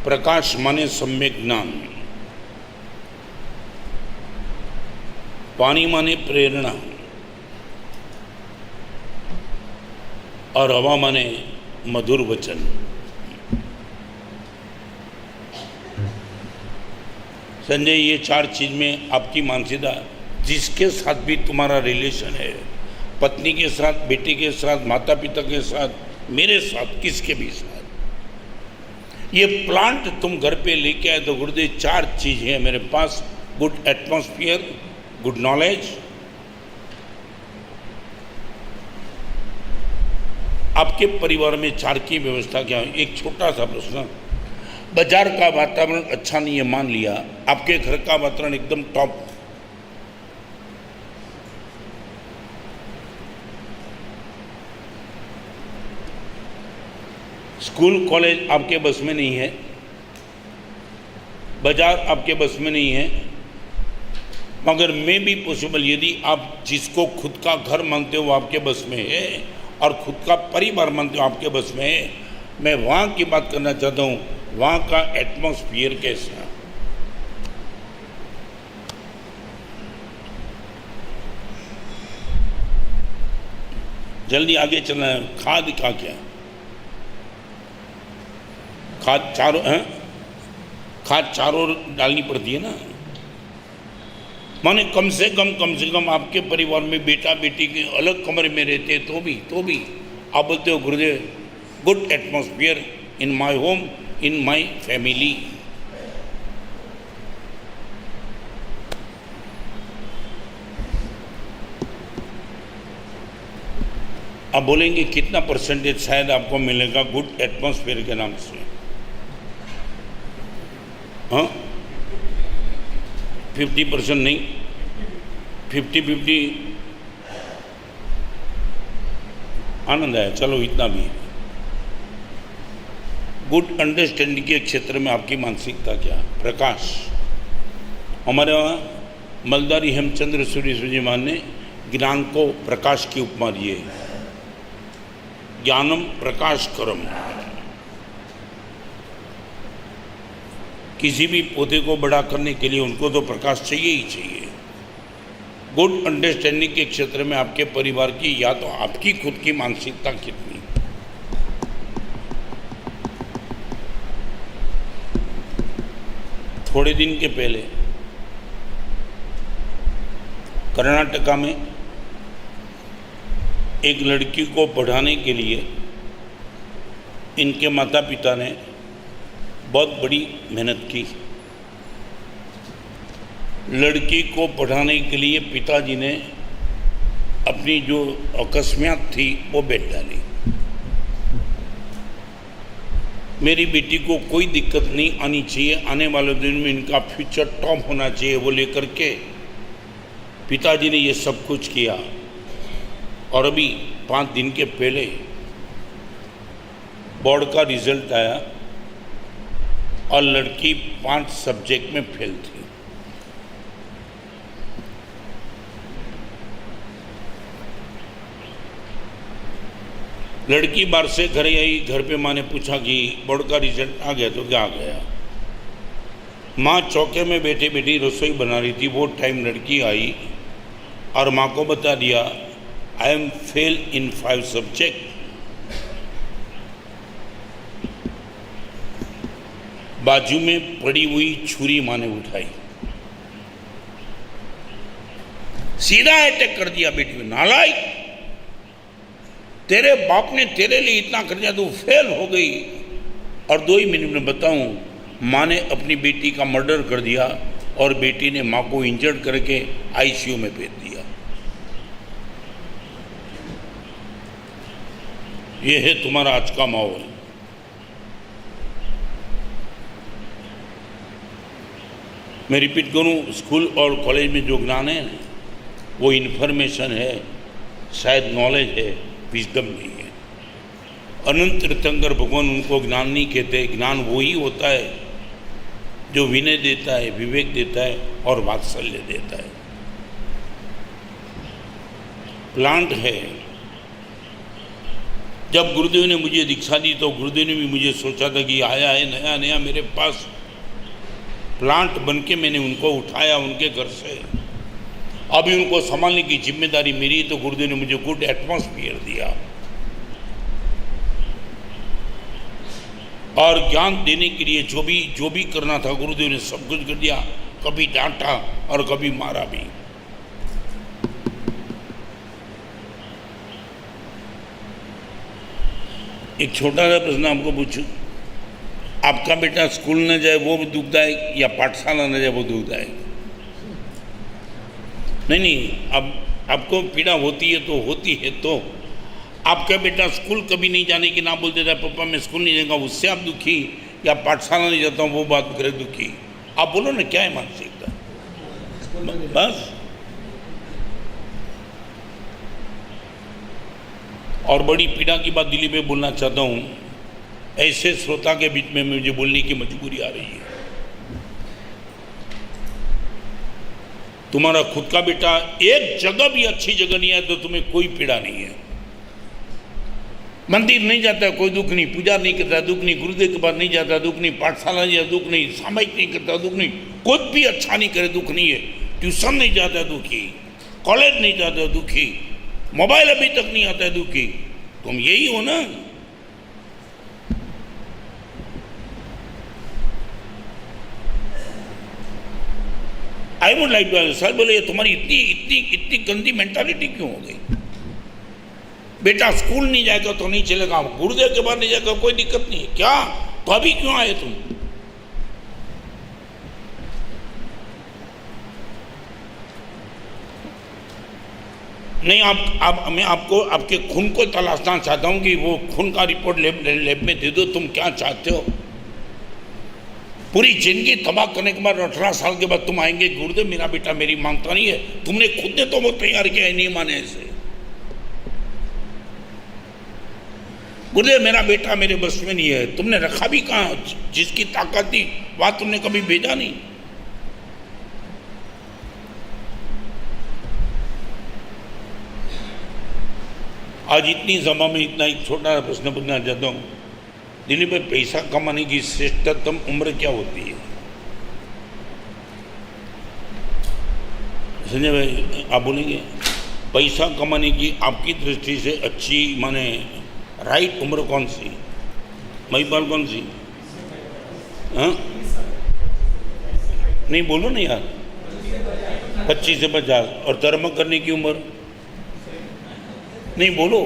प्रकाश माने सम्यक ज्ञान, पानी माने प्रेरणा और हवा माने मधुर वचन। संजय, ये 4 चीज में आपकी मानसिकता, जिसके साथ भी तुम्हारा रिलेशन है, पत्नी के साथ, बेटे के साथ, माता पिता के साथ, मेरे साथ, किसके भी साथ, ये प्लांट तुम घर पे लेके आए तो गुरुदेव 4 चीज है मेरे पास। गुड एटमॉस्फियर, गुड नॉलेज, आपके परिवार में 4 की व्यवस्था क्या है? एक छोटा सा प्रश्न, बाजार का वातावरण अच्छा नहीं है, मान लिया, आपके घर का वातावरण एकदम टॉप, स्कूल कॉलेज आपके बस में नहीं है, बाजार आपके बस में नहीं है, मगर मे भी पॉसिबल, यदि आप जिसको खुद का घर मानते हो वो आपके बस में है और खुद का परिवार मानते हो आपके बस में है, मैं वहाँ की बात करना चाहता हूँ, वहाँ का एटमॉस्फियर कैसा? जल्दी आगे चलना है। खाद का क्या? खाद चारों हैं, खाद चारों डालनी पड़ती है ना। माने कम से कम आपके परिवार में बेटा बेटी के अलग कमरे में रहते हैं तो भी आप बोलते हो गुरुदेव good atmosphere in my home, in my family. आप बोलेंगे कितना परसेंटेज शायद आपको मिलेगा गुड एटमॉस्फेयर के नाम से? हाँ, 50% नहीं, 50-50 आनंद आया, चलो इतना भी है। गुड अंडरस्टैंडिंग के क्षेत्र में आपकी मानसिकता क्या? प्रकाश, हमारे वहाँ मलदारी हेमचंद्र सूर्य मान ने ज्ञान को प्रकाश की उपमा दी है। ज्ञानम प्रकाश करम। किसी भी पौधे को बड़ा करने के लिए उनको तो प्रकाश चाहिए ही चाहिए। गुड अंडरस्टैंडिंग के क्षेत्र में आपके परिवार की या तो आपकी खुद की मानसिकता कितनी? थोड़े दिन के पहले कर्नाटका में एक लड़की को पढ़ाने के लिए इनके माता पिता ने बहुत बड़ी मेहनत की। लड़की को पढ़ाने के लिए पिताजी ने अपनी जो अकस्मात थी वो बेच डाली। मेरी बेटी को कोई दिक्कत नहीं आनी चाहिए, आने वाले दिन में इनका फ्यूचर टॉप होना चाहिए, वो लेकर के पिताजी ने ये सब कुछ किया। और अभी 5 दिन के पहले बोर्ड का रिजल्ट आया और लड़की 5 सब्जेक्ट में फेल थी। लड़की बाहर से घर आई, घर पे माँ ने पूछा कि बोर्ड का रिजल्ट आ गया तो क्या आ गया। माँ चौके में बैठे बैठी रसोई बना रही थी, वो टाइम लड़की आई और माँ को बता दिया I am fail in 5 subject. बाजू में पड़ी हुई छुरी माँ ने उठाई, सीधा अटैक कर दिया बेटी में। नालायक, तेरे बाप ने तेरे लिए इतना कर दिया, तू फेल हो गई। और 2 ही मिनट में बताऊं, माँ ने अपनी बेटी का मर्डर कर दिया और बेटी ने माँ को इंजर्ड करके आईसीयू में भेज दिया। यह है तुम्हारा आज का माहौल। मैं रिपीट करूं, स्कूल और कॉलेज में जो ज्ञान है वो इन्फॉर्मेशन है, शायद नॉलेज है, विजडम नहीं है। अनंत तीर्थंकर भगवान उनको ज्ञान नहीं कहते। ज्ञान वही होता है जो विनय देता है, विवेक देता है और वात्सल्य देता है। प्लांट है। जब गुरुदेव ने मुझे दीक्षा दी तो गुरुदेव ने भी मुझे सोचा था कि आया है नया नया मेरे पास प्लांट बन के मैंने उनको उठाया उनके घर से। अभी उनको संभालने की जिम्मेदारी मेरी, तो गुरुदेव ने मुझे गुड एटमॉस्फेयर दिया और ज्ञान देने के लिए जो भी करना था गुरुदेव ने सब कुछ कर दिया। कभी डांटा और कभी मारा भी। एक छोटा सा प्रश्न आपको पूछूं, आपका बेटा स्कूल न जाए वो दुखदायक या पाठशाला न जाए वो दुखदायक? नहीं, अब आपको पीड़ा होती है तो होती है। तो आपका बेटा स्कूल कभी नहीं जाने की ना बोल देता है, पापा मैं स्कूल नहीं जाऊँगा, उससे आप दुखी, या पाठशाला नहीं जाता हूँ वो बात करे दुखी? आप बोलो ना, क्या है मानसिकता? बस। और बड़ी पीड़ा की बात दिल्ली में बोलना चाहता हूँ, ऐसे श्रोता के बीच में मुझे बोलने की मजबूरी आ रही है। तुम्हारा खुद का बेटा एक जगह भी अच्छी जगह नहीं है तो तुम्हें कोई पीड़ा नहीं है। मंदिर नहीं जाता कोई दुख नहीं, पूजा नहीं करता दुख नहीं, गुरुदेव के पास नहीं जाता दुख नहीं, पाठशाला नहीं जाता दुख नहीं, सामाजिक नहीं करता दुख नहीं, कुछ भी अच्छा नहीं करे दुख नहीं है, ट्यूशन नहीं जाता दुखी, कॉलेज नहीं जाता दुखी, मोबाइल अभी तक नहीं आता है दुखी। तुम यही हो ना। I would like to sir बोले ये तुम्हारी इतनी इतनी इतनी गंदी मेंटालिटी क्यों हो गई? बेटा स्कूल नहीं जाएगा तो नहीं चलेगा, गुरुदेव के बाद नहीं जाएगा कोई दिक्कत नहीं है, क्या तो अभी क्यों आए तुम? नहीं, मैं आपको आपके खून को तलाशना चाहता हूं कि वो खून का रिपोर्ट लैब में दे दो। तुम क्या चाहते हो? पूरी जिंदगी तबाह करने के बाद 18 साल के बाद तुम आएंगे गुरुदेव मेरा बेटा मेरी मांगता नहीं है। तुमने खुद ने तो वो तैयार किया है, नहीं माने ऐसे। गुरुदेव मेरा बेटा मेरे बस में नहीं है, तुमने रखा भी कहाँ? जिसकी ताकत थी वहां तुमने कभी भेजा नहीं। आज इतनी सभा में इतना एक छोटा प्रश्न पूछना चाहता हूँ, दिल्ली में पैसा कमाने की श्रेष्ठतम उम्र क्या होती है? संजय भाई आप बोलेंगे, पैसा कमाने की आपकी दृष्टि से अच्छी माने राइट उम्र कौन सी? महिपाल कौन सी? हाँ नहीं बोलो ना यार। 25 से 50। और धर्म करने की उम्र नहीं बोलो।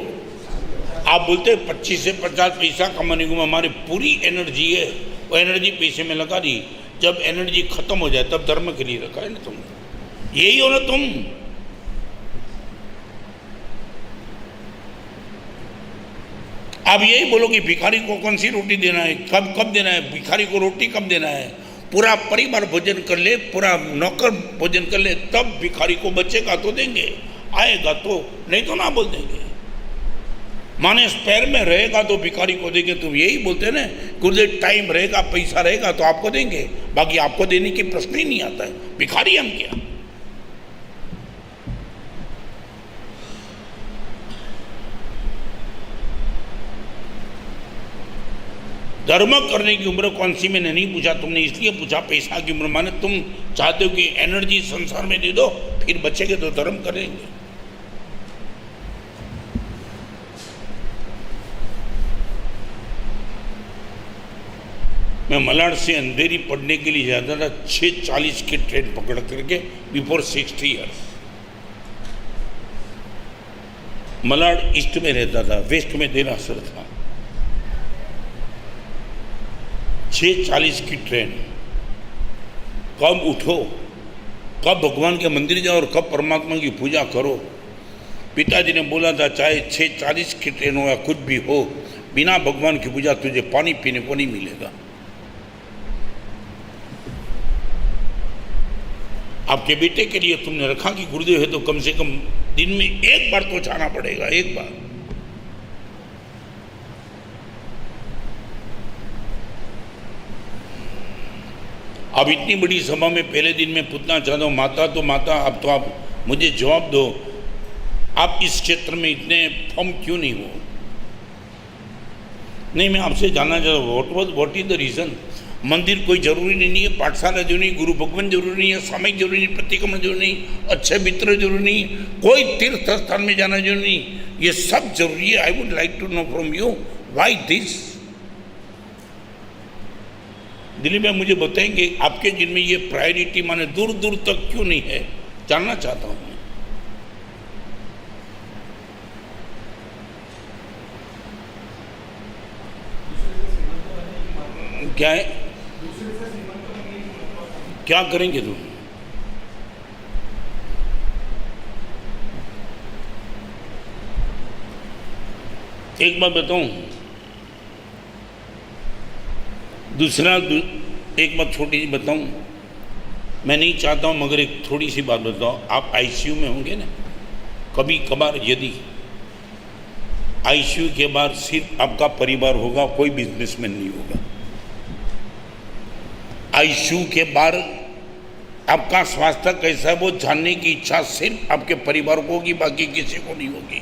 आप बोलते 25 से 50 पैसा कमाने की उम्र। हमारी पूरी एनर्जी है, वो एनर्जी पैसे में लगा दी। जब एनर्जी खत्म हो जाए तब धर्म के लिए रखा है ना तुम। यही हो ना तुम। आप यही बोलो कि भिखारी को कौन सी रोटी देना है, कब देना है, भिखारी को रोटी कब देना है। पूरा परिवार भोजन कर ले, पूरा नौकर भोजन कर ले, तब भिखारी को बचेगा तो देंगे, आएगा तो, नहीं तो ना बोल देंगे। माने स्पेयर में रहेगा तो भिखारी को देंगे। तुम यही बोलते ना गुरुदेव टाइम रहेगा पैसा रहेगा तो आपको देंगे, बाकी आपको देने की प्रश्न ही नहीं आता है। भिखारी हम क्या? धर्म करने की उम्र कौन सी मैंने नहीं पूछा, तुमने इसलिए पूछा पैसा की उम्र, माने तुम चाहते हो कि एनर्जी संसार में दे दो, फिर बचेंगे तो धर्म करेंगे। मैं मलाड से अंधेरी पढ़ने के लिए जाता था 6:40 की ट्रेन पकड़ करके, बिफोर 60 ईयर्स। मलाड ईस्ट में रहता था, वेस्ट में देरासर था। 6:40 की ट्रेन, कब उठो, कब भगवान के मंदिर जाओ और कब परमात्मा की पूजा करो। पिताजी ने बोला था चाहे 6:40 की ट्रेन हो या कुछ भी हो, बिना भगवान की पूजा तुझे पानी पीने को नहीं मिलेगा। आपके बेटे के लिए तुमने रखा कि गुरुदेव है तो कम से कम दिन में एक बार तो जाना पड़ेगा, एक बार। अब इतनी बड़ी सभा में पहले दिन में पूछना चाहता हूँ, माता तो माता, अब तो आप मुझे जवाब दो, आप इस क्षेत्र में इतने फर्म क्यों नहीं हो? नहीं, मैं आपसे जानना चाहता हूँ, व्हाट इज द रीज़न? मंदिर कोई जरूरी नहीं है, पाठशाला जरूरी नहीं, गुरु भगवान जरूरी नहीं है, सामयिक जरूरी नहीं, प्रतिक्रमण जरूरी नहीं, अच्छे मित्र जरूरी नहीं, कोई तीर्थ स्थान में जाना जरूरी नहीं, ये सब जरूरी है। I would like to know from you why this. Delhi में मुझे बताएंगे आपके जिनमें ये प्रायोरिटी माने दूर दूर तक क्यों नहीं है, जानना चाहता हूँ। क्या है, क्या करेंगे तुम? एक बात बताऊं, एक बात छोटी सी बताऊं, मैं नहीं चाहता हूं मगर एक थोड़ी सी बात बताओ। आप आईसीयू में होंगे ना, कभी कभार यदि आईसीयू के बाद सिर्फ आपका परिवार होगा, कोई बिजनेसमैन नहीं होगा। आईसीयू के बाद आपका स्वास्थ्य कैसा है वो जानने की इच्छा सिर्फ आपके परिवार को होगी, बाकी किसी को नहीं होगी।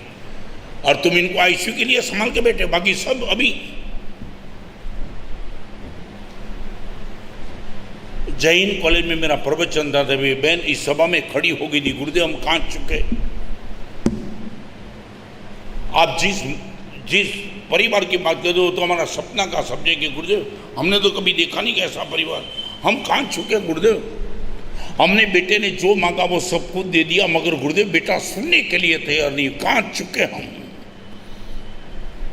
और तुम इनको आईसीयू के लिए संभाल के बैठे, बाकी सब अभी। जैन कॉलेज में मेरा प्रवचन था, मेरी बहन इस सभा में खड़ी हो गई थी, गुरुदेव हम कांच चुके। आप जिस परिवार की बात कर दो तो हमारा सपना का सब्जेक्ट है गुरुदेव, हमने तो कभी देखा नहीं कैसा परिवार, हम कांच चुके गुरुदेव। हमने बेटे ने जो मांगा वो सब कुछ दे दिया, मगर गुरुदेव बेटा सुनने के लिए तैयार नहीं, कांच चुके हम।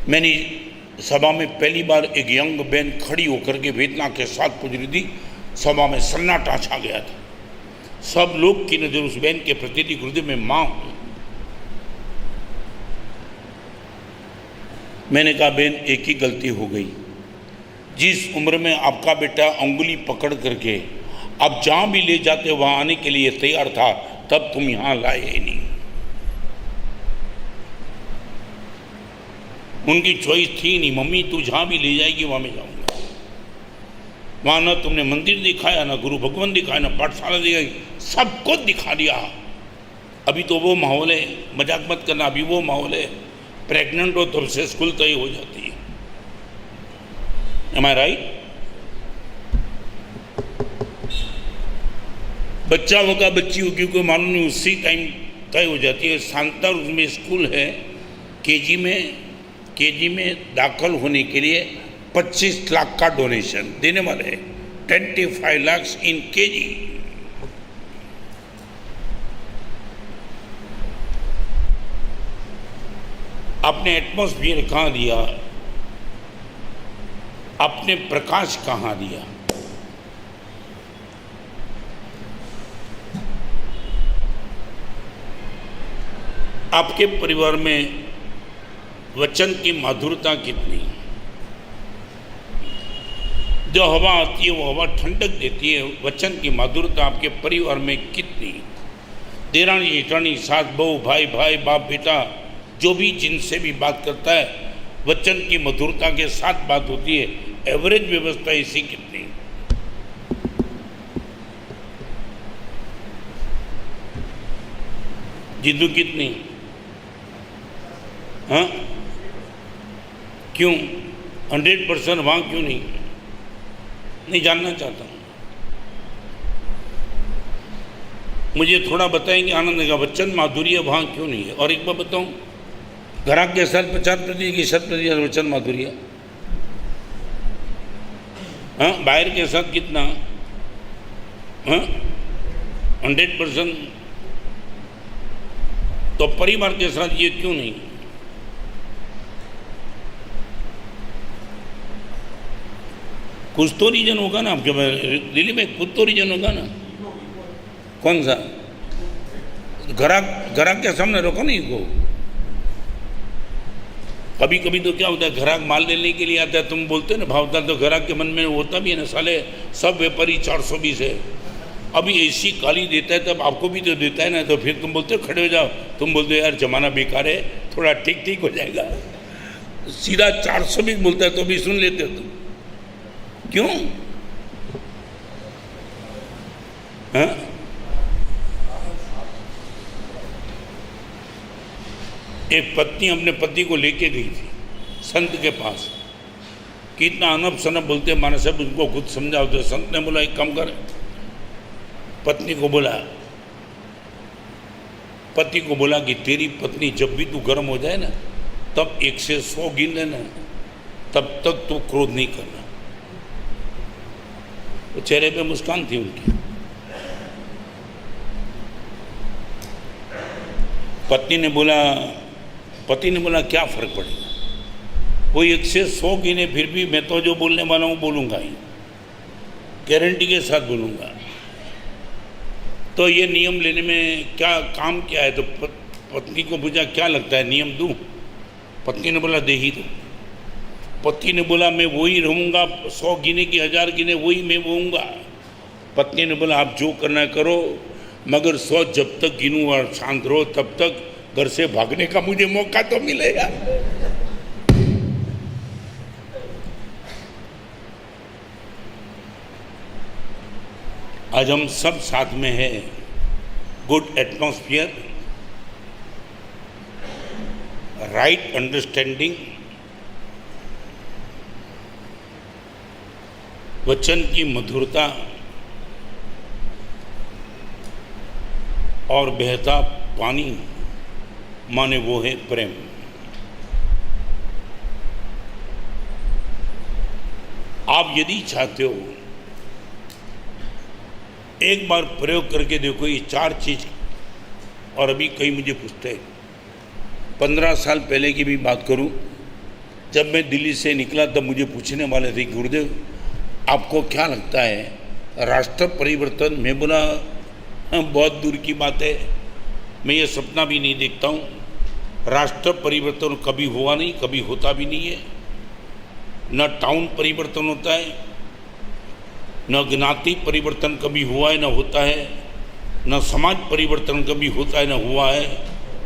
मैंने सभा में पहली बार एक यंग बहन खड़ी होकर के वेदना के साथ पूछ रही थी, सभा में सन्नाटा छा गया था। सब लोग की नजर उस बहन के प्रति थी, गुरुदेव मैं मां हूं। मैंने कहा बहन एक ही गलती हो गई, जिस उम्र में आपका बेटा अंगुली पकड़ करके आप जहां भी ले जाते वहां आने के लिए तैयार था, तब तुम यहां लाए ही नहीं। उनकी चॉइस थी नहीं, मम्मी तू जहां भी ले जाएगी वहां मैं जाऊंगा। वहां ना तुमने मंदिर दिखाया, ना गुरु भगवान दिखाया, ना पाठशाला दिखाई, सब कुछ दिखा दिया। अभी तो वो माहौल है, मजाक मत करना, अभी वो माहौल है, प्रेग्नेंट हो तब से स्कूल तय हो जाती है। Am I right? बच्चा होगा बच्ची होगी कोई मालूम नहीं, उसी टाइम तय हो जाती है। सांता उसमें स्कूल है, केजी में दाखिल होने के लिए 25 लाख का डोनेशन देने वाले हैं, 25 लाख इन केजी। आपने एटमॉस्फियर कहाँ दिया, आपने प्रकाश कहाँ दिया? आपके परिवार में वचन की माधुरता कितनी? जो हवा आती है वो हवा ठंडक देती है, वचन की माधुरता आपके परिवार में कितनी? देरानी जेठानी, सास बहू, भाई भाई, बाप बेटा, जो भी जिनसे भी बात करता है वचन की मधुरता के साथ बात होती है। एवरेज व्यवस्था इसी कितनी? जिद्दू कितनी? हाँ क्यों? 100% वहाँ क्यों नहीं जानना चाहता हूँ। मुझे थोड़ा बताएंगे आनंद का बच्चन माधुर्य वहाँ क्यों नहीं है। और एक बार बताऊँ, ग्राहक के साथ 50% की 60% वचन माधुर्य, हाँ बाहर के साथ कितना, हाँ 100%। तो परिवार के साथ ये क्यों नहीं? कुछ तो रीजन होगा ना आपके दिल्ली में, कुछ तो रीजन होगा ना। कौन सा? ग्राहक के सामने रखो नहीं को। कभी कभी तो क्या होता है, ग्राहक माल लेने के लिए आता है, तुम बोलते हो ना भावता, तो ग्राहक के मन में होता भी है ना, साले सब व्यापारी 420 है, अभी ऐसी गाली देता है तब आपको भी तो देता है ना, तो फिर तुम बोलते हो खड़े हो जाओ, तुम बोलते हो यार जमाना बेकार है, थोड़ा ठीक हो जाएगा। सीधा 420 बोलता है तो भी सुन लेते हो तुम, क्यों? हाँ? एक पत्नी अपने पति को लेके गई थी संत के पास, कितना अनब सनब बोलते माना सब उनको खुद समझाओ। तो संत ने बोला एक काम कर, पत्नी को बोला, पति को बोला कि तेरी पत्नी जब भी तू गर्म हो जाए ना, तब 1 से 100 गिन लेना, तब तक तू क्रोध नहीं करना। तो चेहरे पे मुस्कान थी उनकी। पति ने बोला क्या फर्क पड़ेगा, वो 1 से 100 गिने फिर भी मैं तो जो बोलने वाला हूँ बोलूँगा ही, गारंटी के साथ बोलूँगा। तो ये नियम लेने में क्या काम क्या है? तो पत्नी को पूछा क्या लगता है नियम दूँ? पत्नी ने बोला दे ही दो। पति ने बोला मैं वही रहूँगा, 100 गिने की 1000 गिने वही मैं रहूँगा। पत्नी ने बोला आप जो करना करो, मगर 100 जब तक गिनूँ और शांत रहो तब तक घर से भागने का मुझे मौका तो मिलेगा। आज हम सब साथ में हैं, गुड एटमॉस्फेयर, राइट अंडरस्टैंडिंग, वचन की मधुरता और बहता पानी, माने वो है प्रेम। आप यदि चाहते हो एक बार प्रयोग करके देखो ये 4 चीज। और अभी कई मुझे पूछते हैं, 15 साल पहले की भी बात करूं, जब मैं दिल्ली से निकला तब मुझे पूछने वाले थे गुरुदेव आपको क्या लगता है राष्ट्र परिवर्तन? मैं बोला बहुत दूर की बात है, मैं ये सपना भी नहीं देखता हूँ। राष्ट्र परिवर्तन कभी हुआ नहीं, कभी होता भी नहीं है। न टाउन परिवर्तन होता है, न ज्ञाति परिवर्तन कभी हुआ है न होता है, न समाज परिवर्तन कभी होता है न हुआ है,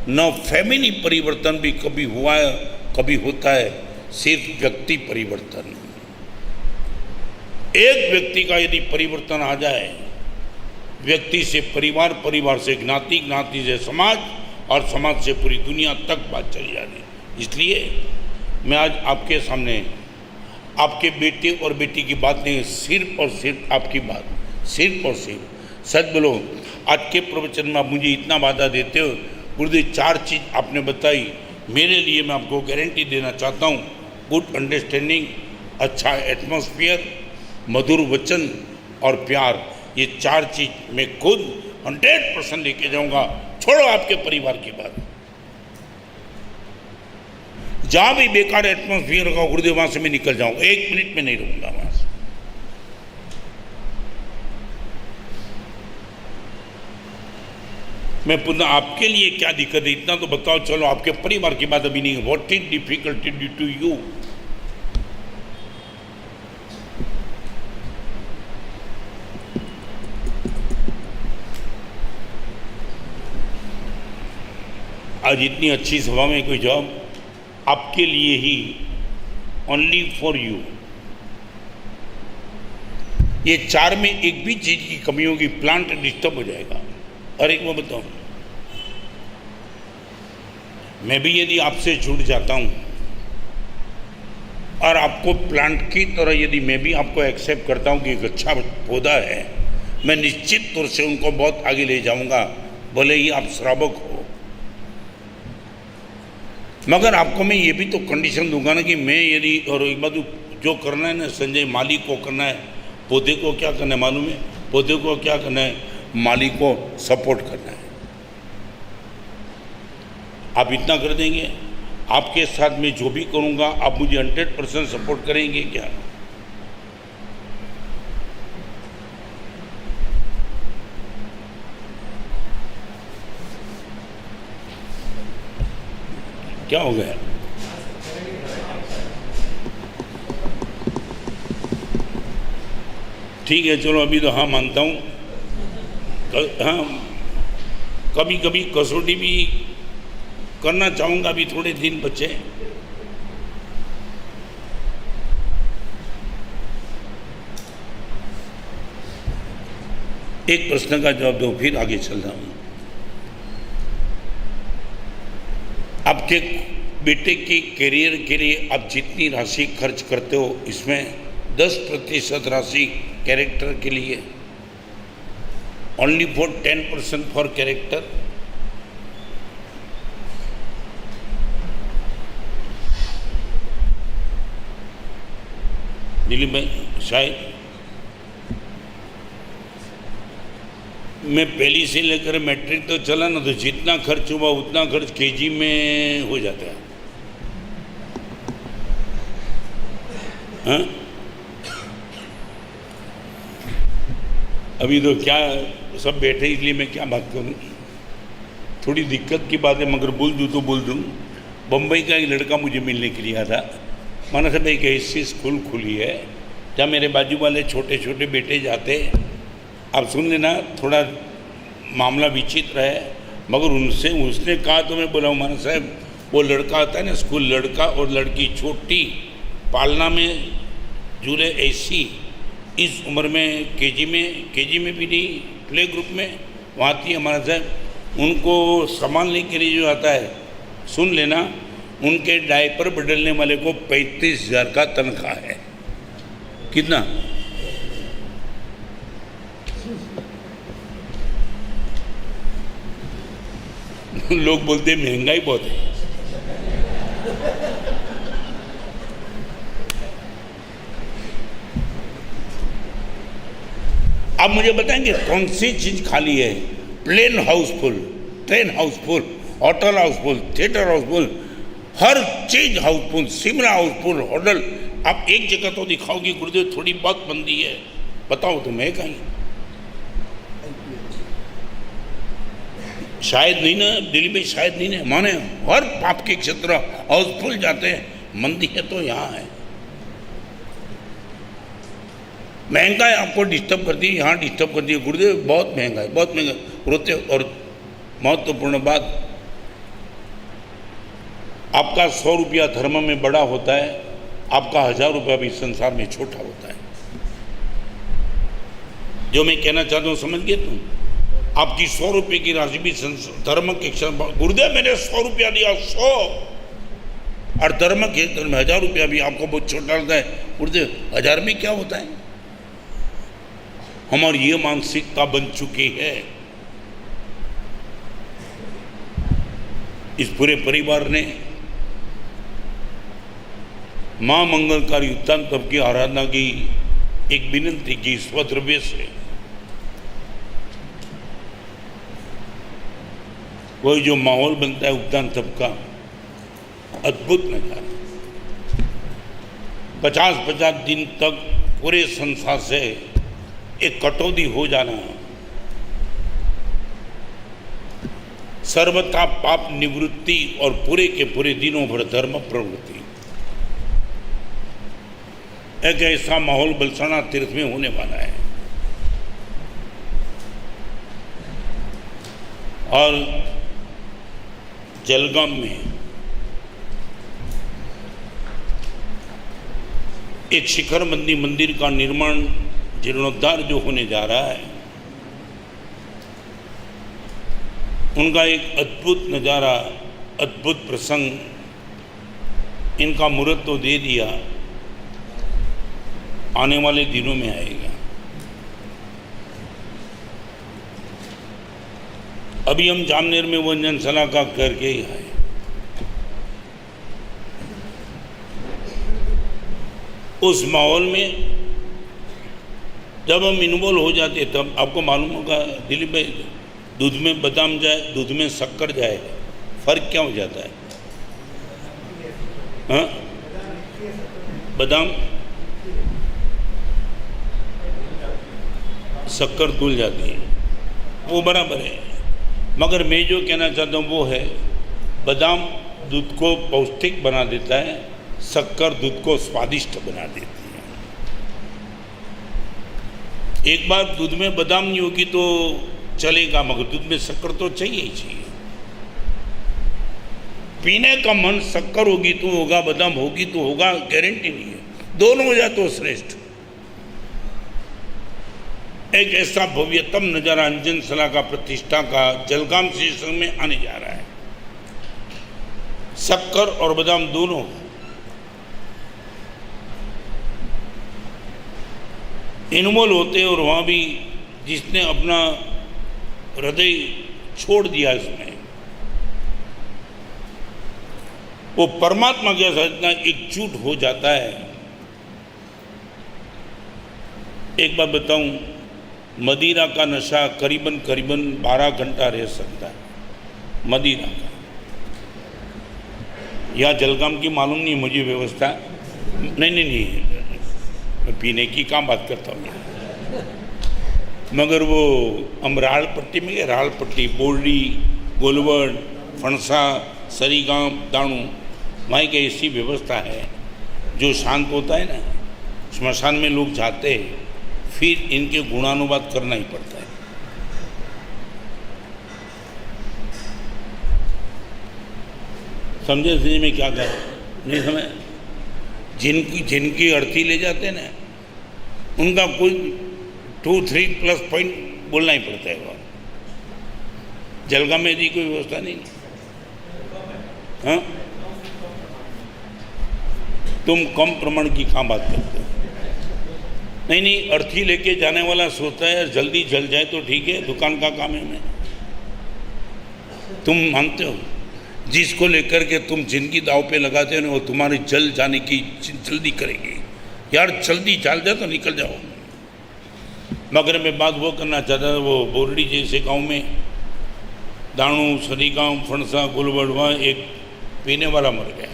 न फैमिली परिवर्तन भी कभी हुआ है कभी होता है, सिर्फ व्यक्ति परिवर्तन। एक व्यक्ति का यदि परिवर्तन आ जाए, व्यक्ति से परिवार, परिवार से ज्ञाति, ज्ञाति से समाज और समाज से पूरी दुनिया तक बात चली जाती। इसलिए मैं आज आपके सामने आपके बेटे और बेटी की बात नहीं, सिर्फ और सिर्फ आपकी बात, सिर्फ और सिर्फ सच बोलो। आज के प्रवचन में आप मुझे इतना वादा देते हो गुरुदेव, 4 चीज़ आपने बताई, मेरे लिए मैं आपको गारंटी देना चाहता हूँ, गुड अंडरस्टैंडिंग, अच्छा एटमॉस्फेयर, मधुर वचन और प्यार, ये 4 चीज़ मैं खुद 100% लेके जाऊँगा। छोड़ो आपके परिवार की बात, जहाँ भी बेकार एटमॉस्फेयर होगा गुरुदेव वहाँ से मैं निकल जाऊँगा, 1 मिनट में नहीं रहूँगा वहाँ से। मैं पुनः आपके लिए क्या दिक्कत है इतना तो बताओ। चलो आपके परिवार की बात अभी नहीं है। What is difficulty due to you? आज इतनी अच्छी सभा में कोई जवाब आपके लिए ही, ओनली फॉर यू। ये 4 में एक भी चीज की कमी होगी, प्लांट डिस्टर्ब हो जाएगा। और एक मैं बताऊं, मैं भी यदि आपसे छूट जाता हूं और आपको प्लांट की तरह यदि मैं भी आपको एक्सेप्ट करता हूँ कि एक अच्छा पौधा है, मैं निश्चित तौर से उनको बहुत आगे ले जाऊंगा, भले ही आप श्रावक हो। मगर आपको मैं ये भी तो कंडीशन दूंगा ना कि मैं यदि, और एक बात जो करना है ना संजय, माली को करना है, पौधे को क्या करना है मालूम है? पौधे को क्या करना है? माली को सपोर्ट करना है। आप इतना कर देंगे, आपके साथ मैं जो भी करूंगा आप मुझे 100% सपोर्ट करेंगे क्या? क्या हो गया? ठीक है, चलो अभी तो हाँ मानता हूँ। हाँ, कभी कभी कसौटी भी करना चाहूँगा, अभी थोड़े दिन बचे। एक प्रश्न का जवाब दो, फिर आगे चल रहा हूँ। आपके बेटे के करियर के लिए आप जितनी राशि खर्च करते हो, इसमें 10% राशि कैरेक्टर के लिए, only for 10% for character. Delhi में शायद मैं पहली से लेकर मैट्रिक तो चला ना, तो जितना खर्च हुआ उतना खर्च केजी में हो जाता है। हाँ? अभी तो क्या सब बैठे, इसलिए मैं क्या बात करूं, थोड़ी दिक्कत की बात है, मगर बोल दूं तो बोल दूं। बम्बई का एक लड़का मुझे मिलने के लिए आया था। माना साहब एक ऐसी स्कूल खुली है जहाँ मेरे बाजू वाले छोटे छोटे बेटे जाते, आप सुन लेना, थोड़ा मामला विचित्र है, मगर उसने कहा तो मैं बोला माना साहब, वो लड़का आता है ना स्कूल, लड़का और लड़की छोटी पालना में जुड़े, ऐसी इस उम्र में केजी में भी नहीं, प्ले ग्रुप में वहाँ थी हमारा साहब। उनको संभालने के लिए जो आता है, सुन लेना, उनके डायपर बदलने वाले को 35,000 का तनख्वाह है। कितना? लोग बोलते महंगाई बहुत है। आप मुझे बताएंगे कौन सी चीज खाली है? Plane housefull, train housefull, hotel housefull, theatre housefull, हर चीज हाउसफुल, शिमला हाउसफुल, होटल। आप एक जगह तो दिखाओगे गुरुदेव थोड़ी बहुत बंदी है, बताओ तो मैं कहीं। शायद नहीं ना, दिल्ली में शायद नहीं ना, माने हर पाप के क्षेत्र हाउसफुल जाते हैं, मंदी है तो यहाँ है। महंगाई आपको डिस्टर्ब करती है, यहाँ डिस्टर्ब करती है। गुरुदेव बहुत महंगा है, बहुत महंगा रोते। और महत्वपूर्ण बात, आपका 100 रुपया धर्म में बड़ा होता है, आपका 1000 रुपया भी संसार में छोटा होता है। जो मैं कहना चाहता हूँ समझ गए तुम? आपकी 100 रुपये की राशि भी धर्म के क्षण, गुरुदेव मैंने 100 रुपया दिया, 100, और धर्म के क्षेत्र में 1000 रुपया भी आपको बहुत छोटा लगता है। गुरुदेव 1000 में क्या होता है? हमारी ये मानसिकता बन चुकी है। इस पूरे परिवार ने मां मंगलकारी उत्थान तप की आराधना की, एक विनंती की स्वद्रव्य से। वही जो माहौल बनता है उत्थान तप का, अद्भुत नजारा। 50-50 दिन तक पूरे संसार से एक कटौती हो जाना, सर्वथा पाप निवृत्ति और पूरे के पूरे दिनों भर धर्म प्रवृत्ति। एक ऐसा माहौल बलसाना तीर्थ में होने वाला है। और जलगाम में एक शिखर मंदिर का निर्माण, जीर्णोद्धार जो होने जा रहा है, उनका एक अद्भुत नज़ारा, अद्भुत प्रसंग, इनका मुहूर्त तो दे दिया, आने वाले दिनों में आएगा। अभी हम जामनेर में वो जनसभा का करके ही आए। उस माहौल में जब हम इन्वॉल्व हो जाते तब आपको मालूम होगा दिलीप भाई, दूध में बादाम जाए, दूध में शक्कर जाए, फर्क क्या हो जाता है? हाँ, बादाम शक्कर धुल जाती है, वो बराबर है। मगर मैं जो कहना चाहता हूँ वो है, बादाम दूध को पौष्टिक बना देता है, शक्कर दूध को स्वादिष्ट बना देती है। एक बार दूध में बादाम नहीं होगी तो चलेगा, मगर दूध में शक्कर तो चाहिए ही चाहिए। पीने का मन शक्कर होगी तो होगा, बादाम होगी तो होगा, गारंटी नहीं है। दोनों हो जाए तो श्रेष्ठ। एक ऐसा भव्यतम नजारा अंजन सला का प्रतिष्ठा का जलगाम श्री संघ में आने जा रहा है। शक्कर और बादाम दोनों इन्वॉल्व होते हैं, और वहाँ भी जिसने अपना हृदय छोड़ दिया इसमें, वो परमात्मा के साथ इतना एकजुट हो जाता है। एक बात बताऊं, मदिरा का नशा करीबन 12 घंटा रह सकता है। मदिरा का या जलगाम की मालूम नहीं मुझे व्यवस्था, नहीं, मैं पीने की काम बात करता हूँ। मगर वो हम राल पट्टी में गए, राल पट्टी, बोर्डी, गोलवड़, फणसा, सरीगाम, दाणू, वहाँ की ऐसी व्यवस्था है जो शांत होता है ना। श्मशान में लोग जाते हैं, फिर इनके गुणानुवाद करना ही पड़ता है। समझे समझे में क्या कहा? नहीं समझ? जिनकी अर्थी ले जाते हैं ना, उनका कोई 2-3 प्लस पॉइंट बोलना ही पड़ता है। वहाँ जलगाम में दी कोई व्यवस्था नहीं। हाँ, तुम कम प्रमाण की कहाँ बात करते हो? नहीं, अर्थी लेके जाने वाला सोचता है जल्दी जल जाए तो ठीक है, दुकान का काम है। मैं तुम मानते हो जिसको लेकर के तुम जिंदगी दाव पे लगाते हो ना, वो तुम्हारे जल जाने की जल्दी करेगी। यार जल्दी जल जाए तो निकल जाओ। मगर मैं बात वो करना चाहता था, वो बोरडी जैसे गांव में दाणू, सरीगांव, फणसा, गुलबड़वा एक पीने वाला मर गया।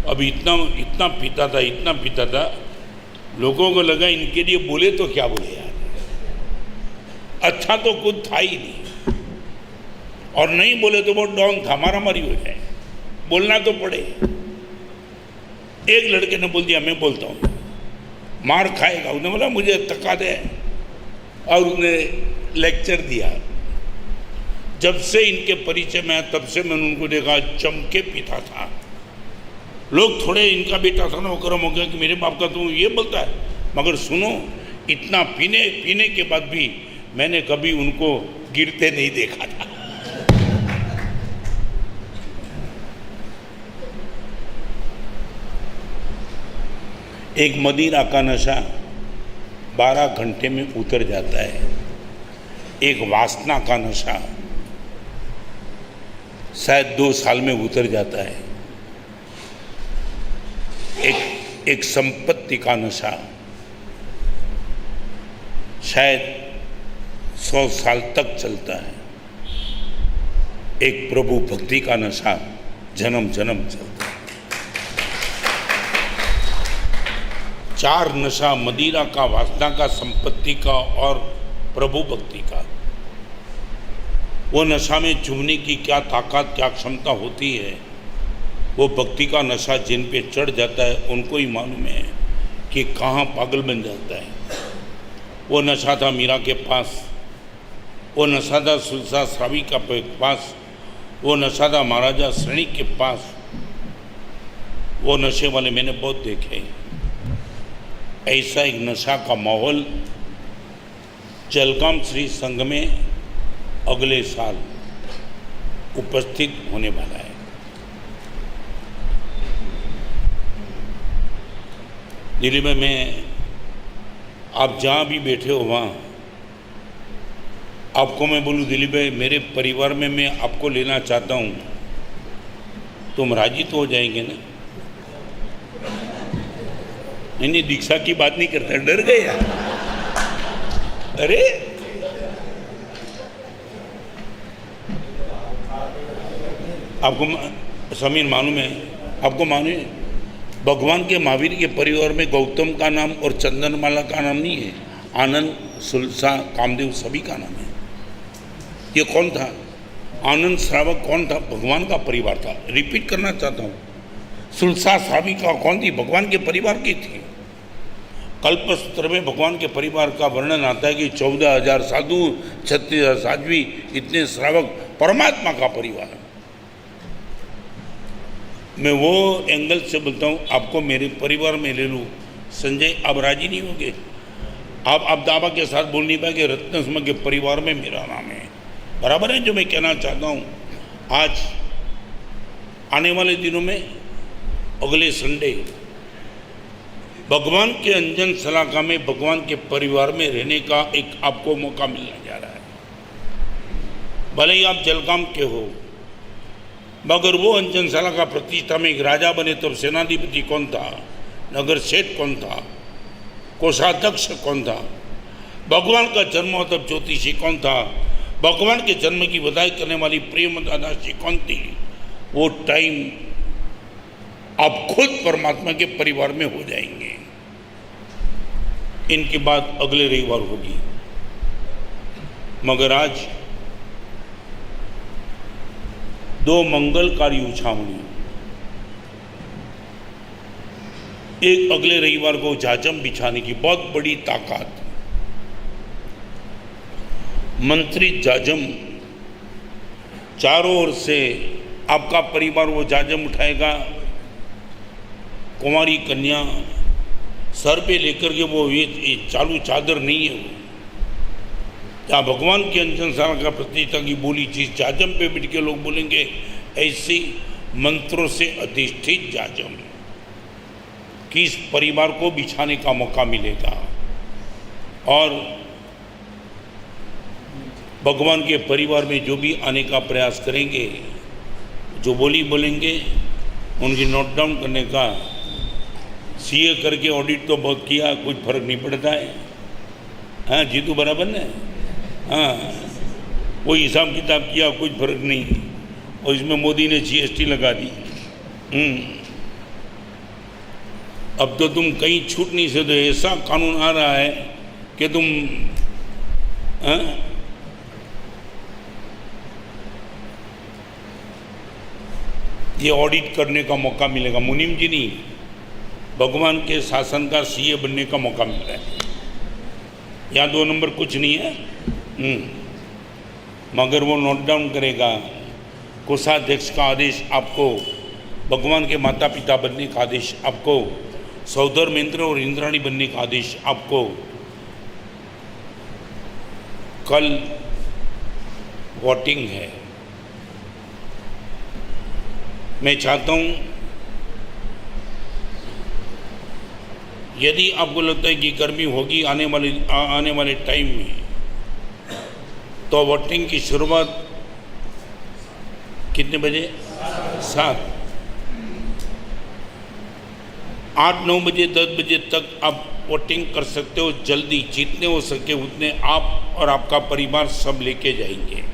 अब इतना पीता था, लोगों को लगा इनके लिए बोले तो क्या बोले यार, अच्छा तो कुछ था ही नहीं, और नहीं बोले तो वो डॉन था, मारामारी हो जाए, बोलना तो पड़े। एक लड़के ने बोल दिया मैं बोलता हूँ, मार खाएगा। उसने बोला मुझे तका दे, और उसने लेक्चर दिया। जब से इनके परिचय में आया तब से मैंने उनको देखा चमके पीता था। लोग थोड़े इनका बेटा था ना, वो गर्म हो गया कि मेरे बाप का तू ये बोलता है। मगर सुनो, इतना पीने के बाद भी मैंने कभी उनको गिरते नहीं देखा था। एक मदिरा का नशा 12 घंटे में उतर जाता है। एक वासना का नशा शायद 2 साल में उतर जाता है। एक संपत्ति का नशा शायद 100 साल तक चलता है। एक प्रभु भक्ति का नशा जन्म जन्म चलता है। 4 नशा मदिरा का, वासना का, संपत्ति का और प्रभु भक्ति का। वो नशा में चूमने की क्या ताकत, क्या क्षमता होती है। वो भक्ति का नशा जिन पे चढ़ जाता है उनको ही मालूम है कि कहाँ पागल बन जाता है। वो नशा था मीरा के पास, वो नशा था सुलसा श्रावी का पास, वो नशा था महाराजा श्रेणी के पास। वो नशे वाले मैंने बहुत देखे। ऐसा एक नशा का माहौल जलगाम श्री संघ में अगले साल उपस्थित होने वाला है। दिल्ली में मैं आप जहाँ भी बैठे हो वहाँ आपको मैं बोलूँ दिलीप भाई मेरे परिवार में मैं आपको लेना चाहता हूँ, तुम राजी तो हो जाएंगे ना? नहीं दीक्षा की बात नहीं करता, डर गए यार। अरे आपको समीर मालूम है, आपको मालूम है भगवान के महावीर के परिवार में गौतम का नाम और चंदनमाला का नाम नहीं है, आनंद, सुलसा, कामदेव सभी का नाम है। ये कौन था? आनंद श्रावक कौन था? भगवान का परिवार था। रिपीट करना चाहता हूँ, सुलसा श्राविका कौन थी? भगवान के परिवार की थी। कल्पसूत्र में भगवान के परिवार का वर्णन आता है कि 14,000 साधु, 36,000 साध्वी, इतने श्रावक परमात्मा का परिवार है। मैं वो एंगल से बोलता हूँ, आपको मेरे परिवार में ले लूँ। संजय आप राजी नहीं होंगे? आप दावा के साथ बोल नहीं पाएंगे रत्नस्म के परिवार में मेरा नाम है। बराबर है जो मैं कहना चाहता हूँ। आज आने वाले दिनों में अगले संडे भगवान के अंजन सलाखा में भगवान के परिवार में रहने का एक आपको मौका मिलने जा रहा है। भले ही आप जलगाम के हो, मगर वो अंजन सलाखा प्रतिष्ठा में एक राजा बने तब सेनाधिपति कौन था, नगर सेठ कौन था, कोषाध्यक्ष कौन था, भगवान का जन्म हो तब ज्योतिषी कौन था, भगवान के जन्म की बधाई करने वाली प्रेम दादाश्री कौन थी। वो टाइम आप खुद परमात्मा के परिवार में हो जाएंगे। इनकी बात अगले रविवार होगी। मगर आज 2 मंगलकारी उछावनी, एक अगले रविवार को जाजम बिछाने की बहुत बड़ी ताकत, मंत्री जाजम, चारों ओर से आपका परिवार वो जाजम उठाएगा। कुंवारी कन्या सर पे लेकर के वो ये चालू चादर नहीं है, वो क्या भगवान के अंजन सलाखा प्रतिष्ठा की बोली चीज जाजम पे बिठ के लोग बोलेंगे, ऐसी मंत्रों से अधिष्ठित जाजम किस परिवार को बिछाने का मौका मिलेगा। और भगवान के परिवार में जो भी आने का प्रयास करेंगे, जो बोली बोलेंगे, उनकी नोट डाउन करने का सीए करके ऑडिट तो बहुत किया, कुछ फर्क नहीं पड़ता है। हाँ जीतू बराबर ने, हाँ वो हिसाब किताब किया, कुछ फर्क नहीं। और इसमें मोदी ने जीएसटी लगा दी। अब तो तुम कहीं छूट नहीं सकते, ऐसा कानून आ रहा है कि तुम ये ऑडिट करने का मौका मिलेगा। मुनीम जी नहीं, भगवान के शासन का सीए बनने का मौका मिल रहा है। यहाँ 2 नंबर कुछ नहीं है, मगर वो नोट डाउन करेगा। कोषाध्यक्ष का आदेश आपको, भगवान के माता पिता बनने का आदेश आपको, सौधर्मेंद्र और इंद्राणी बनने का आदेश आपको। कल वोटिंग है। मैं चाहता हूँ यदि आपको लगता है कि गर्मी होगी आने वाले टाइम में, तो वोटिंग की शुरुआत कितने बजे? 7, 8, 9 बजे, 10 बजे तक आप वोटिंग कर सकते हो। जल्दी जितने हो सके उतने आप और आपका परिवार सब लेके जाएंगे।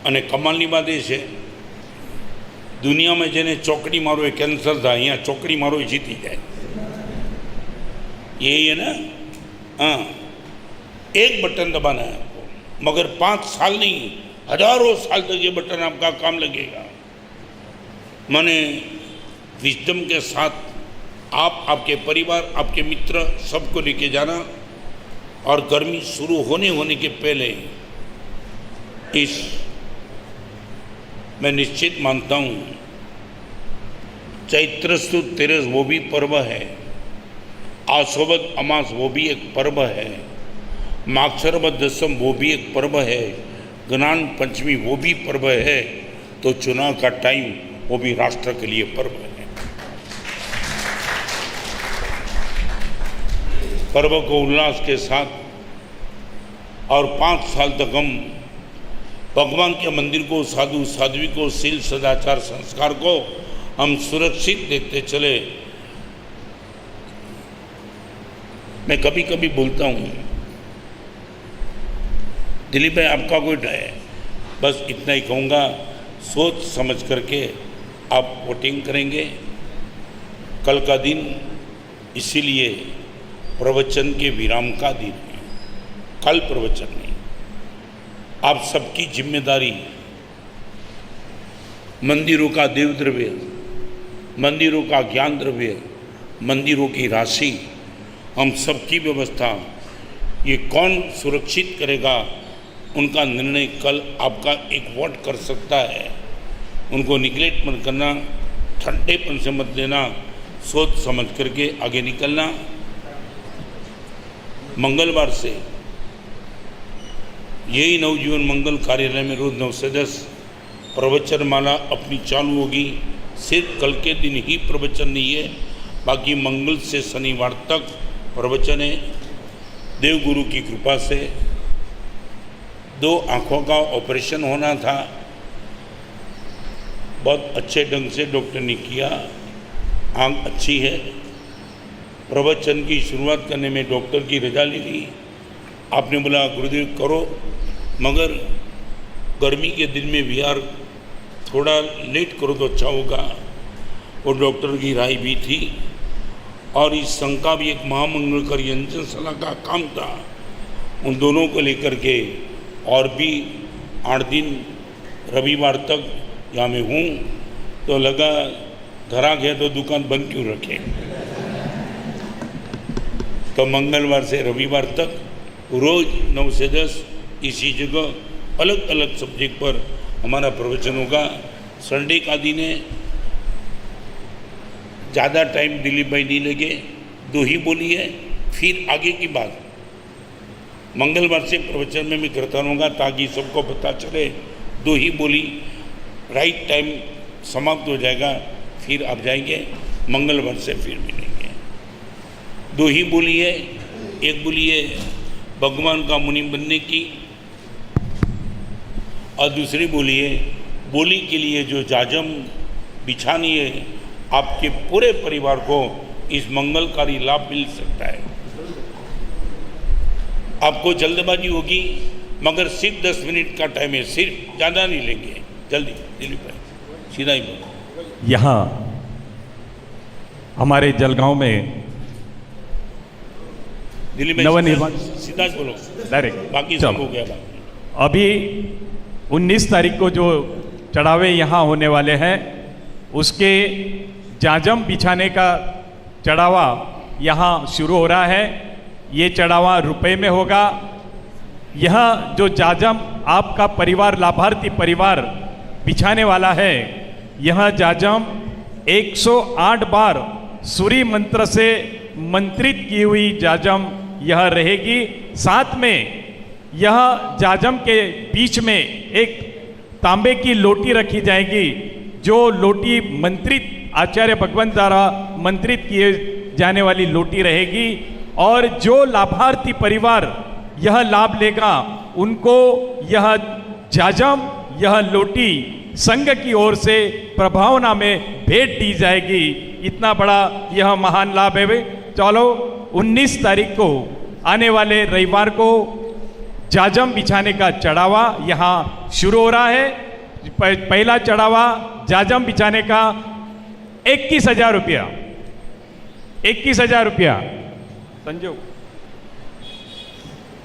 અને કમાલની વાત એ છે, દુનિયામાં જેને ચોકડી મારો એ કેન્સર થાય, અહીંયા ચોકડી મારો એ જીતી જાય। यही है ना? हाँ, एक बटन दबाना है आपको, मगर 5 साल नहीं, हजारों साल तक ये बटन आपका काम लगेगा। माने विजडम के साथ आप, आपके परिवार, आपके मित्र सबको लेके जाना। और गर्मी शुरू होने के पहले इस मैं निश्चित मानता हूँ चैत्र सुद 13 वो भी पर्व है, आशोबत अमास वो भी एक पर्व है, माक्षरवत दशम वो भी एक पर्व है, ज्ञान पंचमी वो भी पर्व है। तो चुनाव का टाइम वो भी राष्ट्र के लिए पर्व है। पर्व को उल्लास के साथ और 5 साल तक हम भगवान के मंदिर को, साधु साध्वी को, शील सदाचार संस्कार को हम सुरक्षित देखते चले। मैं कभी कभी बोलता हूँ, दिलीप भाई आपका कोई है, बस इतना ही कहूँगा, सोच समझ करके आप वोटिंग करेंगे। कल का दिन इसीलिए प्रवचन के विराम का दिन है, कल प्रवचन नहीं। आप सबकी जिम्मेदारी मंदिरों का देव द्रव्य, मंदिरों का ज्ञान द्रव्य, मंदिरों की राशि, हम सबकी व्यवस्था, ये कौन सुरक्षित करेगा, उनका निर्णय कल आपका एक वोट कर सकता है। उनको निगलेक्ट मत करना, ठंडेपन से मत लेना, सोच समझ करके आगे निकलना। मंगलवार से यही नवजीवन मंगल कार्यालय में रोज 9 से 10 प्रवचन माला अपनी चालू होगी। सिर्फ कल के दिन ही प्रवचन नहीं है, बाकी मंगल से शनिवार तक प्रवचन है। देवगुरु की कृपा से 2 आँखों का ऑपरेशन होना था, बहुत अच्छे ढंग से डॉक्टर ने किया, आँख अच्छी है। प्रवचन की शुरुआत करने में डॉक्टर की रजा ले ली। आपने बोला गुरुदेव करो, मगर गर्मी के दिन में विहार थोड़ा लेट करो तो अच्छा होगा। और डॉक्टर की राय भी थी, और इस संघ का भी एक महामंगलकर यंजन सलाह का काम था। उन दोनों को लेकर के और भी 8 दिन रविवार तक यहाँ में हूँ, तो लगा धरा गया तो दुकान बंद क्यों रखे। तो मंगलवार से रविवार तक रोज 9 से 10 इसी जगह अलग अलग सब्जेक्ट पर हमारा प्रवचन होगा। संडे का दिन है, ज़्यादा टाइम दिलीप भाई नहीं लगे, 2 ही बोली है, फिर आगे की बात मंगलवार से प्रवचन में मैं करता रहूँगा, ताकि सबको पता चले। 2 ही बोली, राइट टाइम समाप्त हो जाएगा, फिर आप जाएंगे, मंगलवार से फिर मिलेंगे। 2 ही बोली है, एक बोली है भगवान का मुनि बनने की, और दूसरी बोली है बोली के लिए जो जाजम बिछानी है, आपके पूरे परिवार को इस मंगलकारी लाभ मिल सकता है। आपको जल्दबाजी होगी, मगर सिर्फ 10 मिनट का टाइम है, सिर्फ ज़्यादा नहीं लेंगे, जल्दी दिलीप भाई सीधा ही बोलो। यहाँ हमारे जलगांव में दिलीप भाई नवनिर्माण सीधा बोलो, डायरेक्ट बाकी सब हो गया बात। अभी 19 तारीख को जो चढ़ावे यहाँ होने वाले हैं, उसके जाजम बिछाने का चढ़ावा यहाँ शुरू हो रहा है। ये चढ़ावा रुपए में होगा। यह जो जाजम आपका परिवार, लाभार्थी परिवार बिछाने वाला है, यह जाजम 108 बार सूर्य मंत्र से मंत्रित की हुई जाजम यह रहेगी। साथ में यह जाजम के बीच में एक तांबे की लोटी रखी जाएगी, जो लोटी मंत्रित आचार्य भगवंत द्वारा मंत्रित किए जाने वाली लोटी रहेगी। और जो लाभार्थी परिवार यह लाभ लेगा, उनको यह जाजम, यह लोटी संघ की ओर से प्रभावना में भेंट दी जाएगी। इतना बड़ा यह महान लाभ है। चलो 19 तारीख को आने वाले रविवार को जाजम बिछाने का चढ़ावा यहाँ शुरू हो रहा है। पहला चढ़ावा जाजम बिछाने का 21,000 रुपया, 21,000 रुपया, संजो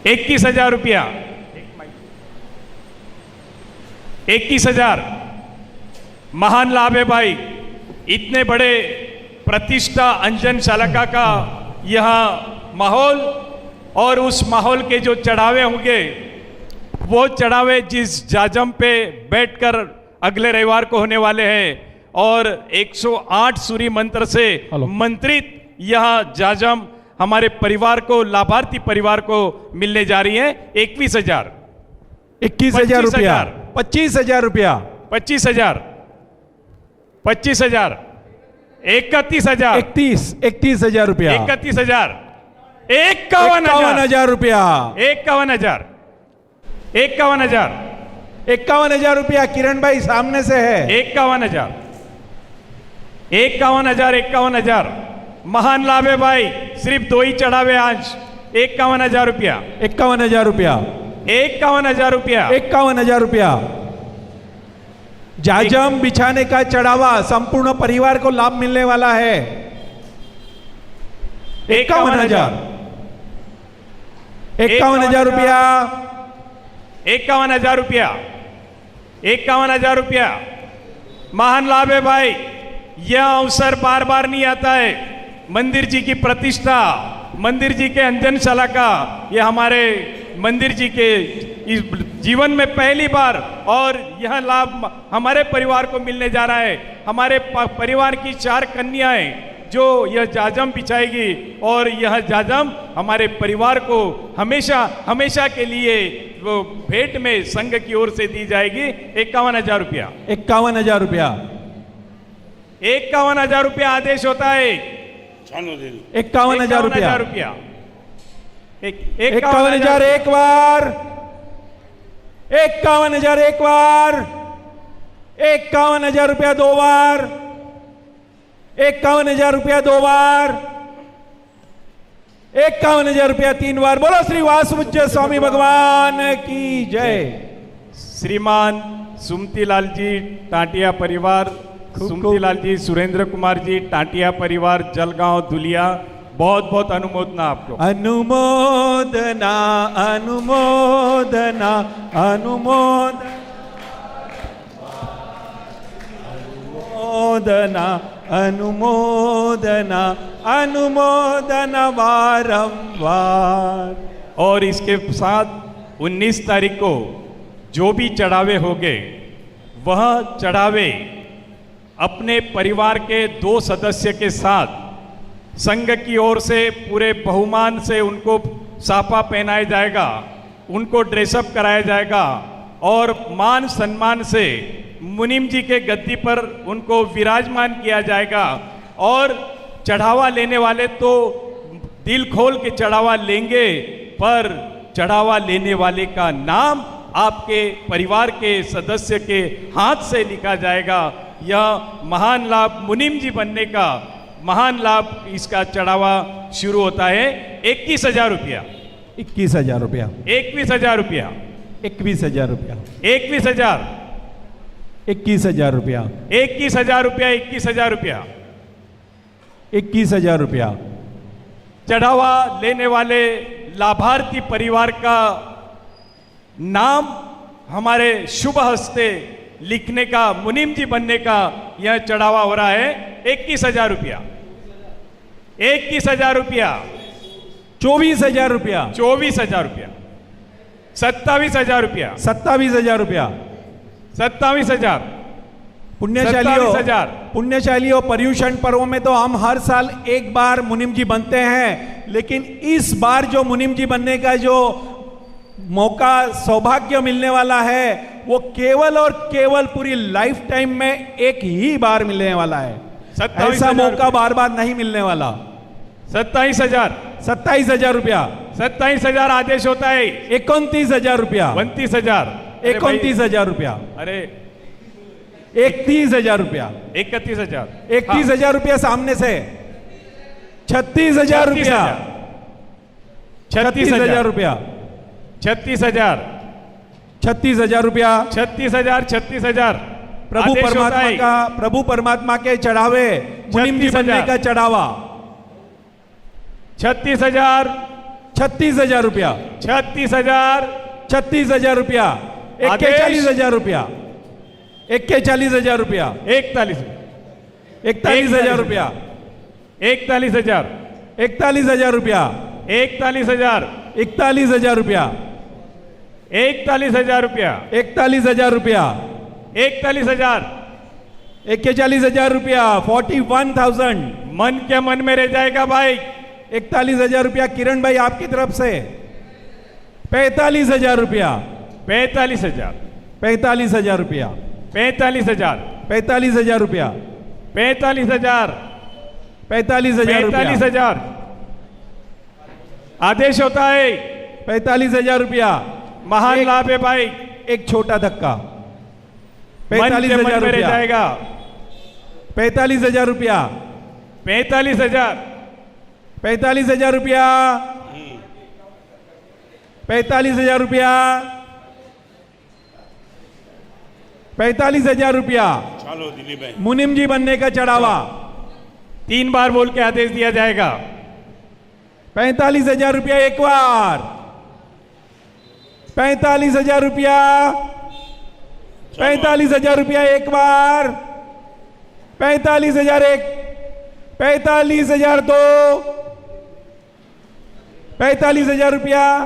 21,000 रुपया, 21,000 महान लाभ है भाई। इतने बड़े प्रतिष्ठा अंजन शालका का यह माहौल, और उस माहौल के जो चढ़ावे होंगे, वो चढ़ावे जिस जाजम पे बैठकर अगले रविवार को होने वाले हैं, और 108 सूर्य मंत्र से मंत्रित यह जाजम हमारे परिवार को, लाभार्थी परिवार को मिलने जा रही है। 21,000, 21,000 रुपया, 25,000 रुपया, 25,000, 25,000, 31,000, 31,000 रुपया, 31,000, 51,000 रुपया 51,000 51,000 51,000 रुपया किरण भाई सामने से है 51,000 51,000 महान लाभ है भाई, सिर्फ 2 ही चढ़ावे आज। 51,000 रुपया 51,000 रुपया 51,000 रुपया 51,000 रुपया जाजम बिछाने का चढ़ावा संपूर्ण परिवार को लाभ मिलने वाला है 51,000 51,000 रुपया 51,000 रुपया 51,000 रुपया महान लाभ है भाई। यह अवसर बार बार नहीं आता है। मंदिर जी की प्रतिष्ठा, मंदिर जी के अंजनशाला का, यह हमारे मंदिर जी के इस जीवन में पहली बार, और यह लाभ हमारे परिवार को मिलने जा रहा है। हमारे परिवार की 4 कन्याएं जो यह जाजम बिछाएगी, और यह जाजम हमारे परिवार को हमेशा हमेशा के लिए वो भेंट में संघ की ओर से दी जाएगी। 51,000 रुपया 51,000 रुपया 51,000 रुपया आदेश होता है। 51,000 रुपया 51,000 एक बार 51,000 एक बार 51,000 रुपया 2 बार 51,000 रुपया 2 बार 51,000 रुपया 3 बार। बोलो श्री वासुदेव स्वामी भगवान की जय। श्रीमान सुमतीलाल जी टाटिया परिवार, सुमतीलाल जी, सुरेंद्र कुमार जी टाटिया परिवार, जलगांव दुलिया, बहुत बहुत अनुमोदना आपको। अनुमोदना अनुमोदना अनुमोदना अनुमोदना अनुमोदना बारंबार। और इसके साथ 19 तारीख को जो भी चढ़ावे होंगे वह चढ़ावे अपने परिवार के 2 सदस्य के साथ संघ की ओर से पूरे बहुमान से उनको साफा पहनाया जाएगा, उनको ड्रेसअप कराया जाएगा, और मान सम्मान से मुनीम जी के गद्दी पर उनको विराजमान किया जाएगा। और चढ़ावा लेने वाले तो दिल खोल के चढ़ावा लेंगे, पर चढ़ावा लेने वाले का नाम आपके परिवार के सदस्य के हाथ से लिखा जाएगा। यह महान लाभ मुनीम जी बनने का महान लाभ, इसका चढ़ावा शुरू होता है 21,000 रुपया 21,000 रुपया 21,000 रुपया 21,000 रुपया 21,000 21,000 रुपया 21,000 रुपया 21,000 रुपया 21,000 रुपया। चढ़ावा लेने वाले लाभार्थी परिवार का नाम हमारे शुभ हस्ते लिखने का, मुनीम जी बनने का यह चढ़ावा हो रहा है 21,000 रुपया 21,000 रुपया 24,000 रुपया 24,000 रुपया 27,000 रुपया 27,000 रुपया 27,000 पुण्यशालियों पर्युषण पर्व में तो हम हर साल एक बार मुनीम जी बनते हैं, लेकिन इस बार जो मुनीम जी बनने का जो मौका सौभाग्य मिलने वाला है वो केवल और केवल पूरी लाइफ टाइम में एक ही बार मिलने वाला है। ऐसा मौका बार बार नहीं मिलने वाला। 27,000 रुपया 27,000 आदेश होता है। 29,000 रुपया 29,000 29,000 रुपया अरे 31,000 रुपया 31,000 31,000 रुपया सामने से 36,000 रुपया 36,000 रुपया 36,000 36,000 रुपया 36,000 प्रभु परमात्मा के चढ़ावे मुनीम जी बनने का चढ़ावा 36,000 रुपया 36,000 रुपया 41,000 रुपया 41,000 रुपया 41,000 रुपया 41,000 41,000 रुपया 41,000 41,000 रुपया 41,000 रुपया 41,000 रुपया 41,000 41,000 रुपया 41,000 मन के मन में रह जाएगा भाई। 41,000 रुपया किरण भाई आपकी तरफ से 45,000 रुपया 45,000 45,000 रुपया 45,000 45,000 रुपया 45,000 45,000 45,000 आदेश होता है 45,000 रुपया। महान एक- लाभ है भाई। एक छोटा धक्का। मन के मन 45,000 में रह रुपया। जाएगा। 45,000 रुपया। 45,000 45,000 रुपया। 45,000 रुपया। 45,000 रुपया चलो दिलीप भाई। मुनिम जी बनने का चढ़ावा। 3 बार बोल के आदेश दिया जाएगा। 45,000 रुपया एक बार। 45,000 रुपया। 45,000 रुपया एक बार। 45,000 एक। 45,000 दो। 45,000 रुपया।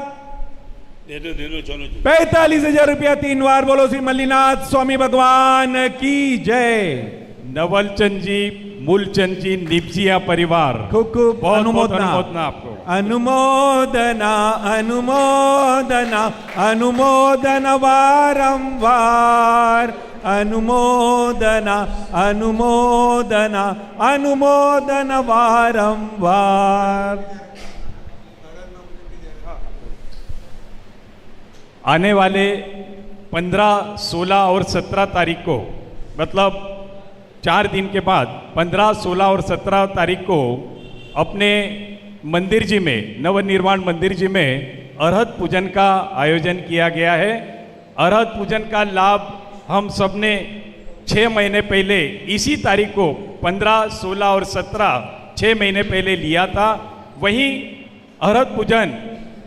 दे दो चलो। 45,000 रुपया 3 बार। बोलो श्री मल्लीनाथ स्वामी भगवान की जय। नवलचंद जी, मूलचंद जी, निपजिया परिवार, खूब खूब बहुत अनुमोदना आपको। अनुमोदना अनुमोदना अनुमोदना वारंवार। अनुमोदना अनुमोदना अनुमोदना वारंवार। आने वाले 15, 16 और 17 तारीख को, मतलब 4 दिन के बाद 15, 16 और 17 तारीख को अपने मंदिर जी में, नवनिर्माण मंदिर जी में अरहत पूजन का आयोजन किया गया है। अरहत पूजन का लाभ हम सब ने 6 महीने पहले इसी तारीख को 15, 16 और 17 6 महीने पहले लिया था। वहीं अरहत पूजन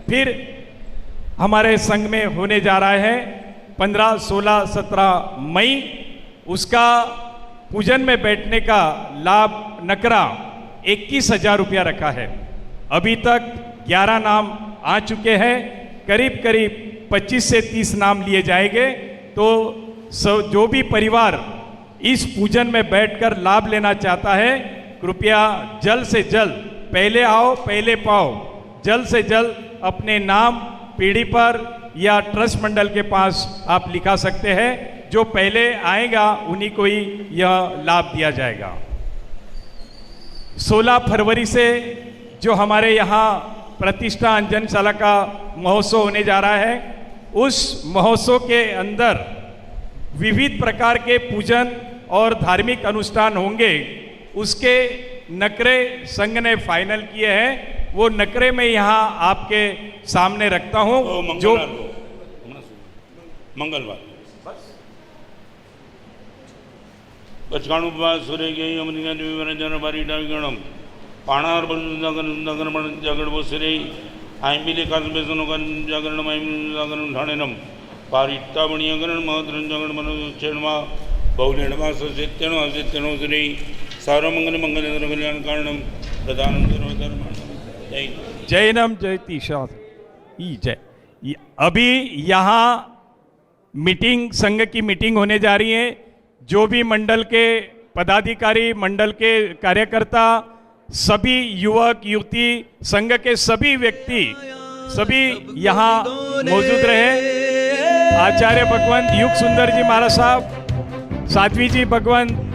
फिर हमारे संघ में होने जा रहा है 15, 16, 17 मई। उसका पूजन में बैठने का लाभ नकरा 21,000 रुपया रखा है। अभी तक 11 नाम आ चुके हैं। करीब करीब 25 से 30 नाम लिए जाएंगे। तो जो भी परिवार इस पूजन में बैठकर लाभ लेना चाहता है, कृपया जल्द से जल्द, पहले आओ पहले पाओ, जल्द से जल्द अपने नाम पीढ़ी पर या ट्रस्ट मंडल के पास आप लिखा सकते हैं। जो पहले आएगा उन्हीं को ही यह लाभ दिया जाएगा। 16 फरवरी से जो हमारे यहाँ प्रतिष्ठा अंजनशाला का महोत्सव होने जा रहा है, उस महोत्सव के अंदर विविध प्रकार के पूजन और धार्मिक अनुष्ठान होंगे। उसके नकरे संघ ने फाइनल किए हैं। वो नकरे में यहाँ आपके सामने रखता हूँ। जो मंगलवार बचकाणु सूर्य गई अमरिका जन बारी डाविगणम पाणार नगर जागरण बसरे आईमिले काल बेसनो का जागरण जागरण ठाणेनम पारिता बणियागरण महद्रन जागरण मन चेणवा बहुलेणवा सत्यणो असत्यणो श्री सर्वमंगल मंगल कल्याण कारणम प्रधान जैनम जयती जय। अभी यहाँ मीटिंग, संघ की मीटिंग होने जा रही है। जो भी मंडल के पदाधिकारी, मंडल के कार्यकर्ता, सभी युवक युवती, संघ के सभी व्यक्ति सभी यहाँ मौजूद रहे। आचार्य भगवंत युग सुंदर जी महाराज साहब, साध्वी जी भगवंत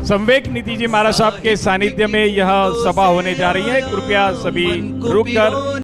संवेक निधि जी महाराज साहब के सानिध्य में यह सभा होने जा रही है। कृपया सभी रुककर